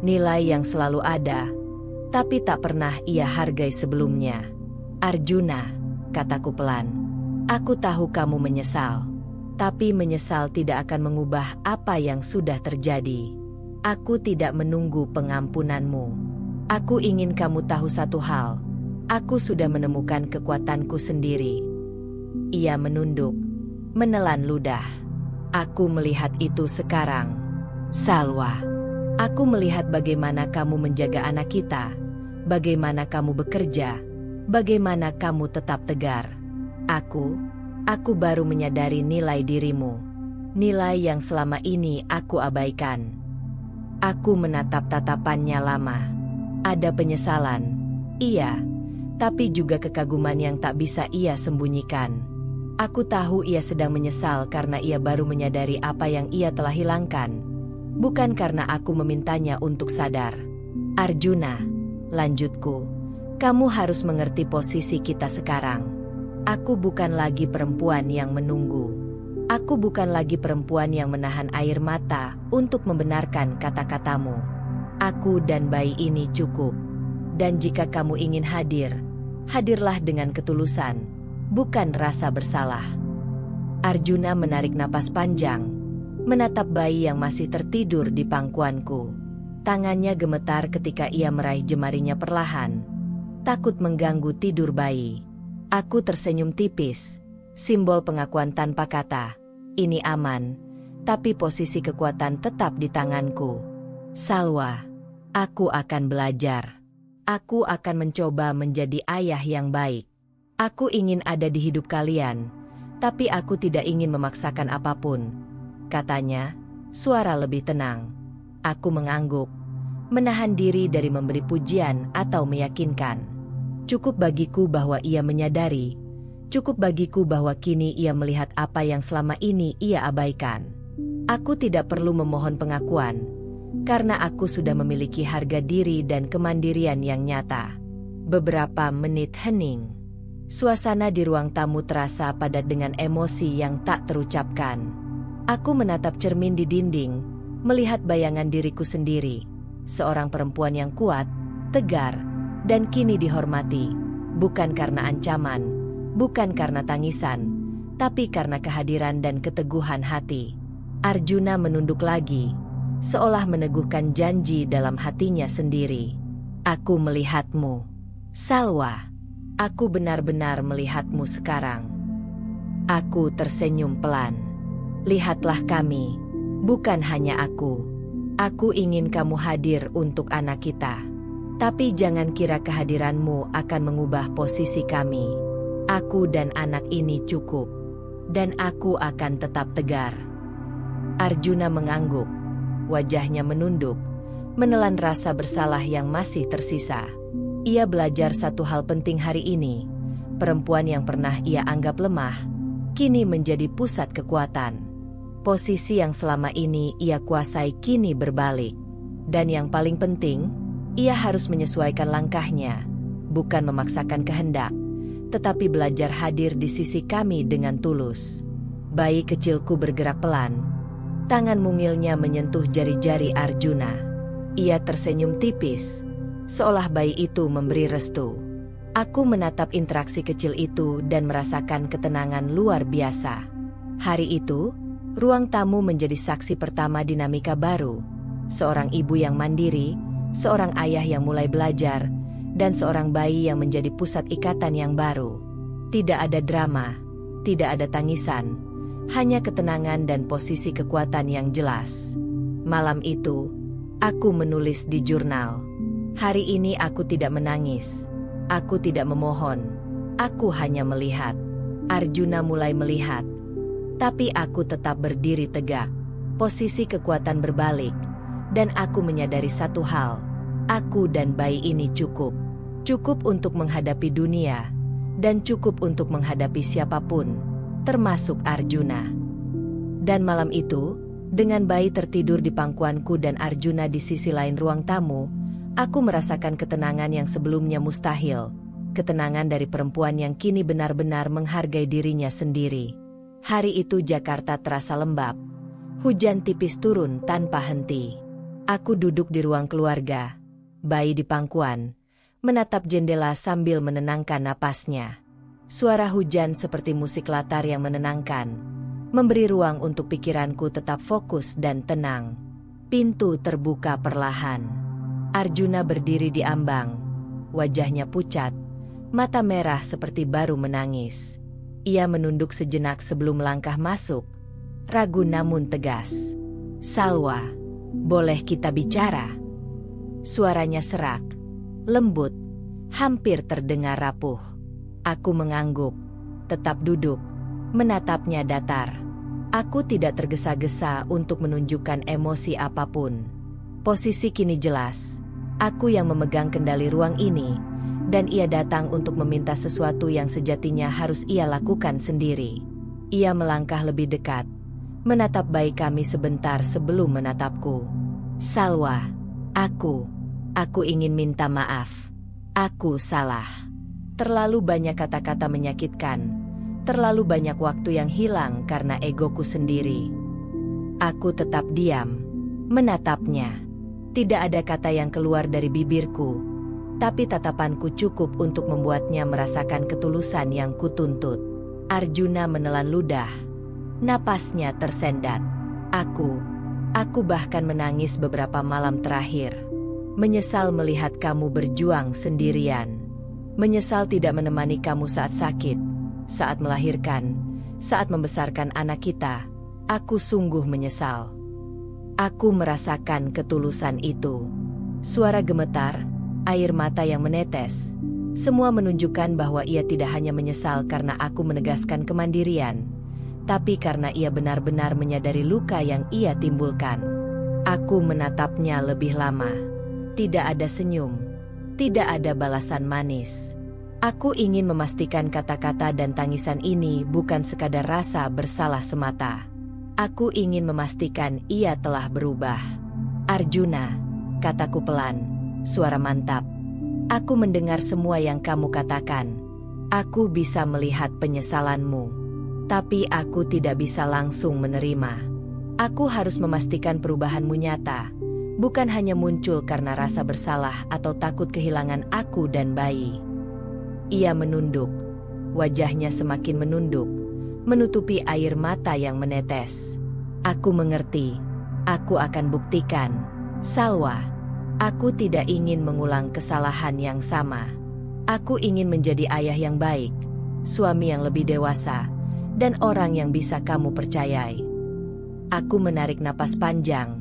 Nilai yang selalu ada, tapi tak pernah ia hargai sebelumnya. Arjuna, kataku pelan. Aku tahu kamu menyesal. Tapi menyesal tidak akan mengubah apa yang sudah terjadi. Aku tidak menunggu pengampunanmu. Aku ingin kamu tahu satu hal. Aku sudah menemukan kekuatanku sendiri. Ia menunduk, menelan ludah. Aku melihat itu sekarang. Salwa, aku melihat bagaimana kamu menjaga anak kita, bagaimana kamu bekerja, bagaimana kamu tetap tegar. Aku baru menyadari nilai dirimu. Nilai yang selama ini aku abaikan. Aku menatap tatapannya lama. Ada penyesalan, iya, tapi juga kekaguman yang tak bisa ia sembunyikan. Aku tahu ia sedang menyesal karena ia baru menyadari apa yang ia telah hilangkan. Bukan karena aku memintanya untuk sadar. Arjuna, lanjutku, kamu harus mengerti posisi kita sekarang. Aku bukan lagi perempuan yang menunggu. Aku bukan lagi perempuan yang menahan air mata untuk membenarkan kata-katamu. Aku dan bayi ini cukup. Dan jika kamu ingin hadir, hadirlah dengan ketulusan, bukan rasa bersalah. Arjuna menarik napas panjang, menatap bayi yang masih tertidur di pangkuanku. Tangannya gemetar ketika ia meraih jemarinya perlahan, takut mengganggu tidur bayi. Aku tersenyum tipis, simbol pengakuan tanpa kata. Ini aman, tapi posisi kekuatan tetap di tanganku. Salwa, aku akan belajar. Aku akan mencoba menjadi ayah yang baik. Aku ingin ada di hidup kalian, tapi aku tidak ingin memaksakan apapun, katanya, suara lebih tenang. Aku mengangguk, menahan diri dari memberi pujian atau meyakinkan. Cukup bagiku bahwa ia menyadari. Cukup bagiku bahwa kini ia melihat apa yang selama ini ia abaikan. Aku tidak perlu memohon pengakuan, karena aku sudah memiliki harga diri dan kemandirian yang nyata. Beberapa menit hening. Suasana di ruang tamu terasa padat dengan emosi yang tak terucapkan. Aku menatap cermin di dinding, melihat bayangan diriku sendiri. Seorang perempuan yang kuat, tegar, dan kini dihormati. Bukan karena ancaman, bukan karena tangisan, tapi karena kehadiran dan keteguhan hati. Arjuna menunduk lagi, seolah meneguhkan janji dalam hatinya sendiri. Aku melihatmu, Salwa. Aku benar-benar melihatmu sekarang. Aku tersenyum pelan. Lihatlah kami, bukan hanya aku. Aku ingin kamu hadir untuk anak kita. Tapi jangan kira kehadiranmu akan mengubah posisi kami. Aku dan anak ini cukup. Dan aku akan tetap tegar. Arjuna mengangguk. Wajahnya menunduk, menelan rasa bersalah yang masih tersisa. Ia belajar satu hal penting hari ini. Perempuan yang pernah ia anggap lemah, kini menjadi pusat kekuatan. Posisi yang selama ini ia kuasai kini berbalik. Dan yang paling penting, ia harus menyesuaikan langkahnya. Bukan memaksakan kehendak, tetapi belajar hadir di sisi kami dengan tulus. Bayi kecilku bergerak pelan. Tangan mungilnya menyentuh jari-jari Arjuna. Ia tersenyum tipis, seolah bayi itu memberi restu. Aku menatap interaksi kecil itu dan merasakan ketenangan luar biasa. Hari itu, ruang tamu menjadi saksi pertama dinamika baru. Seorang ibu yang mandiri, seorang ayah yang mulai belajar, dan seorang bayi yang menjadi pusat ikatan yang baru. Tidak ada drama, tidak ada tangisan, hanya ketenangan dan posisi kekuatan yang jelas. Malam itu, aku menulis di jurnal. Hari ini aku tidak menangis. Aku tidak memohon. Aku hanya melihat. Arjuna mulai melihat. Tapi aku tetap berdiri tegak. Posisi kekuatan berbalik. Dan aku menyadari satu hal. Aku dan bayi ini cukup. Cukup untuk menghadapi dunia. Dan cukup untuk menghadapi siapapun. Termasuk Arjuna. Dan malam itu, dengan bayi tertidur di pangkuanku dan Arjuna di sisi lain ruang tamu, aku merasakan ketenangan yang sebelumnya mustahil. Ketenangan dari perempuan yang kini benar-benar menghargai dirinya sendiri. Hari itu Jakarta terasa lembab. Hujan tipis turun tanpa henti. Aku duduk di ruang keluarga, bayi di pangkuan, menatap jendela sambil menenangkan napasnya. Suara hujan seperti musik latar yang menenangkan, memberi ruang untuk pikiranku tetap fokus dan tenang. Pintu terbuka perlahan. Arjuna berdiri di ambang. Wajahnya pucat, mata merah seperti baru menangis. Ia menunduk sejenak sebelum melangkah masuk. Ragu namun tegas. "Salwa, boleh kita bicara?" Suaranya serak, lembut, hampir terdengar rapuh. Aku mengangguk, tetap duduk, menatapnya datar. Aku tidak tergesa-gesa untuk menunjukkan emosi apapun. Posisi kini jelas. Aku yang memegang kendali ruang ini, dan ia datang untuk meminta sesuatu yang sejatinya harus ia lakukan sendiri. Ia melangkah lebih dekat, menatap bayi kami sebentar sebelum menatapku. "Salwa, aku ingin minta maaf. Aku salah. Terlalu banyak kata-kata menyakitkan, terlalu banyak waktu yang hilang karena egoku sendiri." Aku tetap diam, menatapnya. Tidak ada kata yang keluar dari bibirku, tapi tatapanku cukup untuk membuatnya merasakan ketulusan yang kutuntut. Arjuna menelan ludah. Napasnya tersendat. Aku bahkan menangis beberapa malam terakhir. Menyesal melihat kamu berjuang sendirian. Menyesal tidak menemani kamu saat sakit, saat melahirkan, saat membesarkan anak kita. Aku sungguh menyesal. Aku merasakan ketulusan itu. Suara gemetar, air mata yang menetes. Semua menunjukkan bahwa ia tidak hanya menyesal karena aku menegaskan kemandirian, tapi karena ia benar-benar menyadari luka yang ia timbulkan. Aku menatapnya lebih lama. Tidak ada senyum. Tidak ada balasan manis. Aku ingin memastikan kata-kata dan tangisan ini bukan sekadar rasa bersalah semata. Aku ingin memastikan ia telah berubah. "Arjuna," kataku pelan, suara mantap. "Aku mendengar semua yang kamu katakan. Aku bisa melihat penyesalanmu. Tapi aku tidak bisa langsung menerima. Aku harus memastikan perubahanmu nyata, bukan hanya muncul karena rasa bersalah atau takut kehilangan aku dan bayi." Ia menunduk. Wajahnya semakin menunduk, menutupi air mata yang menetes. "Aku mengerti. Aku akan buktikan. Salwa, aku tidak ingin mengulang kesalahan yang sama. Aku ingin menjadi ayah yang baik, suami yang lebih dewasa, dan orang yang bisa kamu percayai." Aku menarik napas panjang,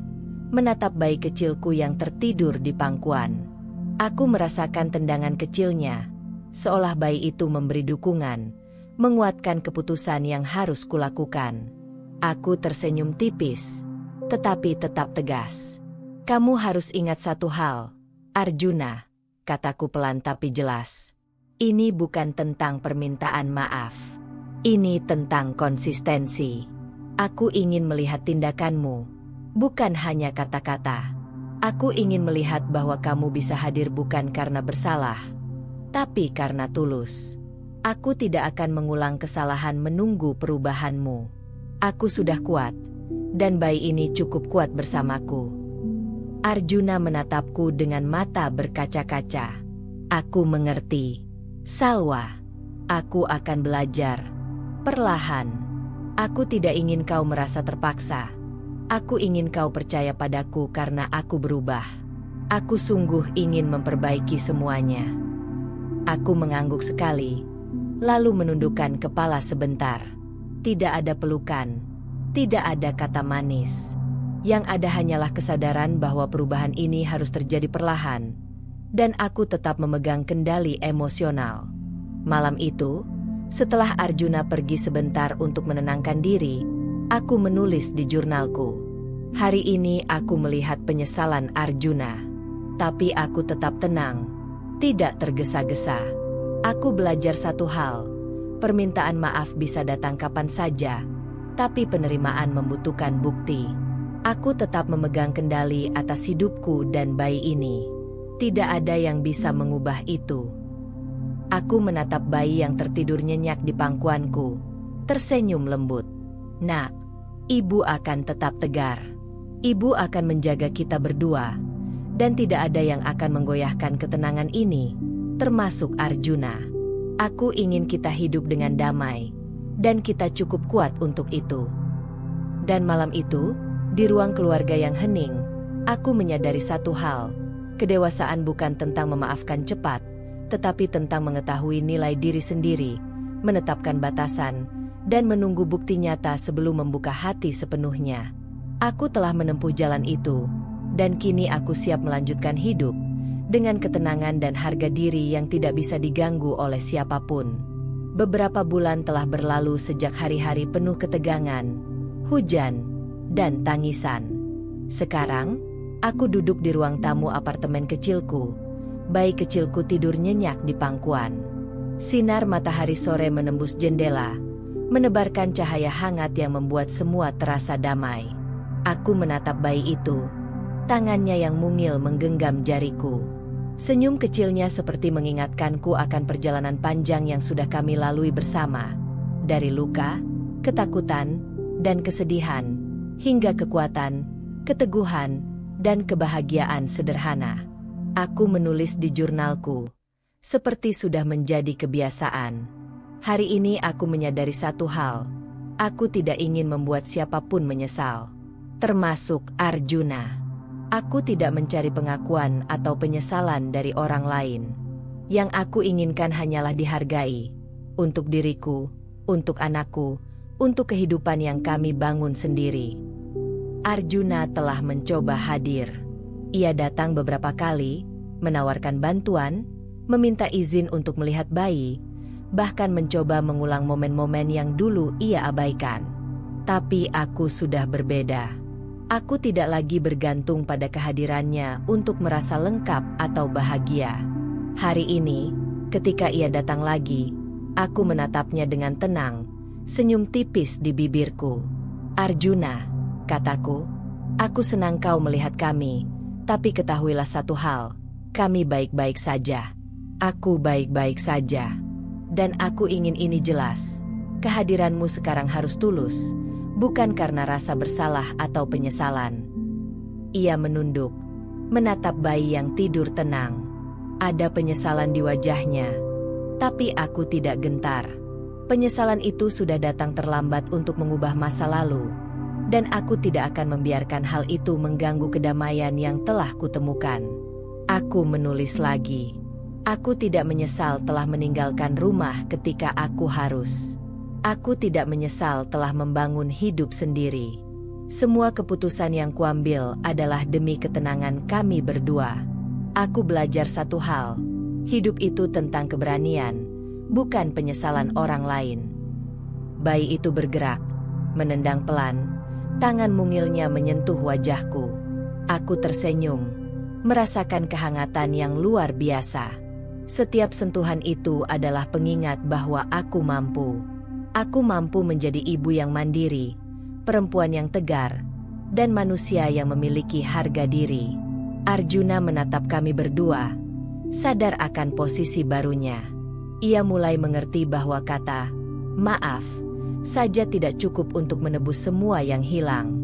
menatap bayi kecilku yang tertidur di pangkuan. Aku merasakan tendangan kecilnya, seolah bayi itu memberi dukungan, menguatkan keputusan yang harus kulakukan. Aku tersenyum tipis, tetapi tetap tegas. "Kamu harus ingat satu hal, Arjuna," kataku pelan tapi jelas. "Ini bukan tentang permintaan maaf. Ini tentang konsistensi. Aku ingin melihat tindakanmu, bukan hanya kata-kata. Aku ingin melihat bahwa kamu bisa hadir bukan karena bersalah, tapi karena tulus. Aku tidak akan mengulang kesalahan menunggu perubahanmu. Aku sudah kuat, dan bayi ini cukup kuat bersamaku." Arjuna menatapku dengan mata berkaca-kaca. "Aku mengerti. Salwa, aku akan belajar. Perlahan. Aku tidak ingin kau merasa terpaksa. Aku ingin kau percaya padaku karena aku berubah. Aku sungguh ingin memperbaiki semuanya." Aku mengangguk sekali, lalu menundukkan kepala sebentar. Tidak ada pelukan, tidak ada kata manis. Yang ada hanyalah kesadaran bahwa perubahan ini harus terjadi perlahan, dan aku tetap memegang kendali emosional. Malam itu, setelah Arjuna pergi sebentar untuk menenangkan diri, aku menulis di jurnalku. Hari ini aku melihat penyesalan Arjuna. Tapi aku tetap tenang, tidak tergesa-gesa. Aku belajar satu hal, permintaan maaf bisa datang kapan saja, tapi penerimaan membutuhkan bukti. Aku tetap memegang kendali atas hidupku dan bayi ini. Tidak ada yang bisa mengubah itu. Aku menatap bayi yang tertidur nyenyak di pangkuanku, tersenyum lembut. Nak, ibu akan tetap tegar. Ibu akan menjaga kita berdua, dan tidak ada yang akan menggoyahkan ketenangan ini, termasuk Arjuna. Aku ingin kita hidup dengan damai, dan kita cukup kuat untuk itu. Dan malam itu, di ruang keluarga yang hening, aku menyadari satu hal. Kedewasaan bukan tentang memaafkan cepat, tetapi tentang mengetahui nilai diri sendiri, menetapkan batasan, dan menunggu bukti nyata sebelum membuka hati sepenuhnya. Aku telah menempuh jalan itu, dan kini aku siap melanjutkan hidup dengan ketenangan dan harga diri yang tidak bisa diganggu oleh siapapun. Beberapa bulan telah berlalu sejak hari-hari penuh ketegangan, hujan, dan tangisan. Sekarang, aku duduk di ruang tamu apartemen kecilku. Bayi kecilku tidur nyenyak di pangkuan. Sinar matahari sore menembus jendela, menebarkan cahaya hangat yang membuat semua terasa damai. Aku menatap bayi itu. Tangannya yang mungil menggenggam jariku. Senyum kecilnya seperti mengingatkanku akan perjalanan panjang yang sudah kami lalui bersama. Dari luka, ketakutan, dan kesedihan, hingga kekuatan, keteguhan, dan kebahagiaan sederhana. Aku menulis di jurnalku, seperti sudah menjadi kebiasaan. Hari ini aku menyadari satu hal, aku tidak ingin membuat siapapun menyesal, termasuk Arjuna. Aku tidak mencari pengakuan atau penyesalan dari orang lain. Yang aku inginkan hanyalah dihargai, untuk diriku, untuk anakku, untuk kehidupan yang kami bangun sendiri. Arjuna telah mencoba hadir. Ia datang beberapa kali, menawarkan bantuan, meminta izin untuk melihat bayi, bahkan mencoba mengulang momen-momen yang dulu ia abaikan. Tapi aku sudah berbeda. Aku tidak lagi bergantung pada kehadirannya untuk merasa lengkap atau bahagia. Hari ini, ketika ia datang lagi, aku menatapnya dengan tenang, senyum tipis di bibirku. Arjuna, kataku, aku senang kau melihat kami, tapi ketahuilah satu hal, kami baik-baik saja. Aku baik-baik saja. Dan aku ingin ini jelas. Kehadiranmu sekarang harus tulus, bukan karena rasa bersalah atau penyesalan. Ia menunduk, menatap bayi yang tidur tenang. Ada penyesalan di wajahnya, tapi aku tidak gentar. Penyesalan itu sudah datang terlambat untuk mengubah masa lalu, dan aku tidak akan membiarkan hal itu mengganggu kedamaian yang telah kutemukan. Aku menulis lagi. Aku tidak menyesal telah meninggalkan rumah ketika aku harus. Aku tidak menyesal telah membangun hidup sendiri. Semua keputusan yang kuambil adalah demi ketenangan kami berdua. Aku belajar satu hal. Hidup itu tentang keberanian, bukan penyesalan orang lain. Bayi itu bergerak, menendang pelan. Tangan mungilnya menyentuh wajahku. Aku tersenyum, merasakan kehangatan yang luar biasa. Setiap sentuhan itu adalah pengingat bahwa aku mampu. Aku mampu menjadi ibu yang mandiri, perempuan yang tegar, dan manusia yang memiliki harga diri. Arjuna menatap kami berdua, sadar akan posisi barunya. Ia mulai mengerti bahwa kata maaf saja tidak cukup untuk menebus semua yang hilang.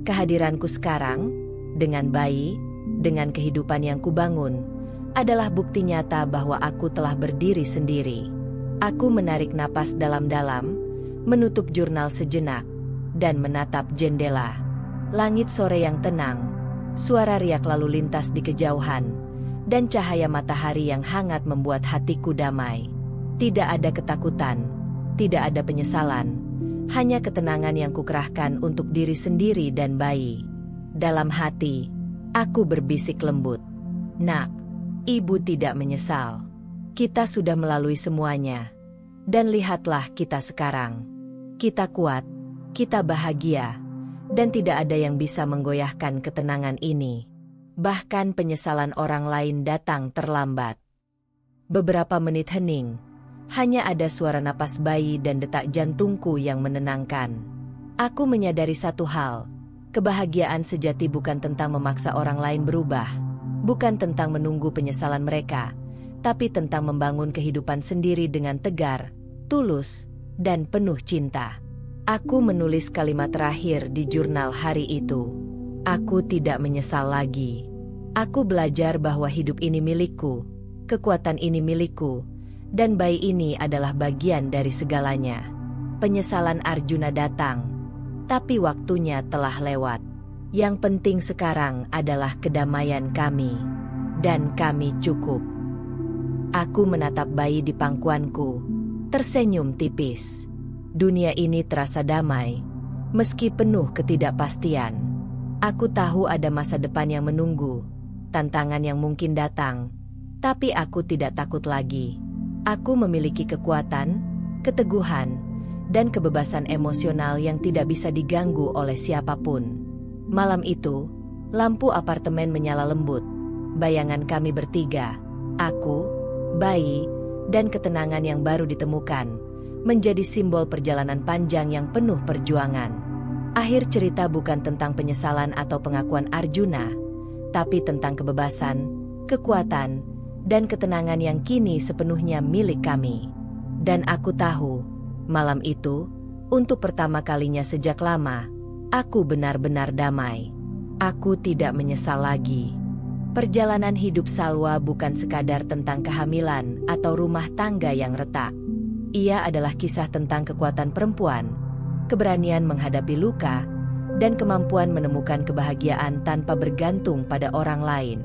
Kehadiranku sekarang, dengan bayi, dengan kehidupan yang kubangun, adalah bukti nyata bahwa aku telah berdiri sendiri. Aku menarik napas dalam-dalam, menutup jurnal sejenak, dan menatap jendela. Langit sore yang tenang, suara riak lalu lintas di kejauhan, dan cahaya matahari yang hangat membuat hatiku damai. Tidak ada ketakutan, tidak ada penyesalan, hanya ketenangan yang kukerahkan untuk diri sendiri dan bayi. Dalam hati, aku berbisik lembut, "Nak, Ibu tidak menyesal. Kita sudah melalui semuanya. Dan lihatlah kita sekarang. Kita kuat, kita bahagia, dan tidak ada yang bisa menggoyahkan ketenangan ini. Bahkan penyesalan orang lain datang terlambat. Beberapa menit hening, hanya ada suara napas bayi dan detak jantungku yang menenangkan. Aku menyadari satu hal, kebahagiaan sejati bukan tentang memaksa orang lain berubah, bukan tentang menunggu penyesalan mereka, tapi tentang membangun kehidupan sendiri dengan tegar, tulus, dan penuh cinta. Aku menulis kalimat terakhir di jurnal hari itu. Aku tidak menyesal lagi. Aku belajar bahwa hidup ini milikku, kekuatan ini milikku, dan bayi ini adalah bagian dari segalanya. Penyesalan Arjuna datang, tapi waktunya telah lewat. Yang penting sekarang adalah kedamaian kami, dan kami cukup. Aku menatap bayi di pangkuanku, tersenyum tipis. Dunia ini terasa damai, meski penuh ketidakpastian. Aku tahu ada masa depan yang menunggu, tantangan yang mungkin datang, tapi aku tidak takut lagi. Aku memiliki kekuatan, keteguhan, dan kebebasan emosional yang tidak bisa diganggu oleh siapapun. Malam itu, lampu apartemen menyala lembut. Bayangan kami bertiga, aku, bayi, dan ketenangan yang baru ditemukan, menjadi simbol perjalanan panjang yang penuh perjuangan. Akhir cerita bukan tentang penyesalan atau pengakuan Arjuna, tapi tentang kebebasan, kekuatan, dan ketenangan yang kini sepenuhnya milik kami. Dan aku tahu, malam itu, untuk pertama kalinya sejak lama, aku benar-benar damai. Aku tidak menyesal lagi. Perjalanan hidup Salwa bukan sekadar tentang kehamilan atau rumah tangga yang retak. Ia adalah kisah tentang kekuatan perempuan, keberanian menghadapi luka, dan kemampuan menemukan kebahagiaan tanpa bergantung pada orang lain.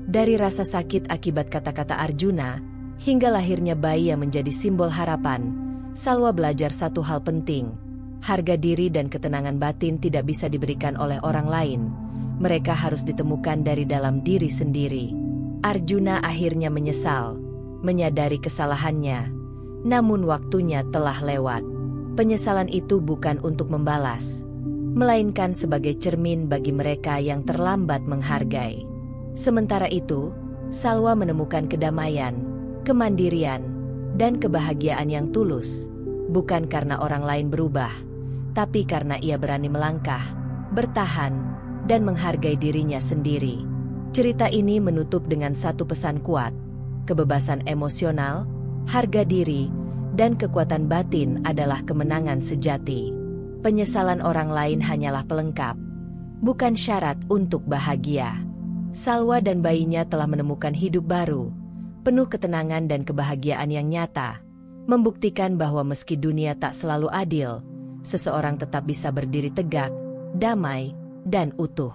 Dari rasa sakit akibat kata-kata Arjuna, hingga lahirnya bayi yang menjadi simbol harapan, Salwa belajar satu hal penting. Harga diri dan ketenangan batin tidak bisa diberikan oleh orang lain. Mereka harus ditemukan dari dalam diri sendiri. Arjuna akhirnya menyesal, menyadari kesalahannya. Namun waktunya telah lewat. Penyesalan itu bukan untuk membalas, melainkan sebagai cermin bagi mereka yang terlambat menghargai. Sementara itu, Salwa menemukan kedamaian, kemandirian, dan kebahagiaan yang tulus, bukan karena orang lain berubah, tapi karena ia berani melangkah, bertahan, dan menghargai dirinya sendiri. Cerita ini menutup dengan satu pesan kuat: kebebasan emosional, harga diri, dan kekuatan batin adalah kemenangan sejati. Penyesalan orang lain hanyalah pelengkap, bukan syarat untuk bahagia. Salwa dan bayinya telah menemukan hidup baru, penuh ketenangan dan kebahagiaan yang nyata, membuktikan bahwa meski dunia tak selalu adil, seseorang tetap bisa berdiri tegak, damai, dan utuh.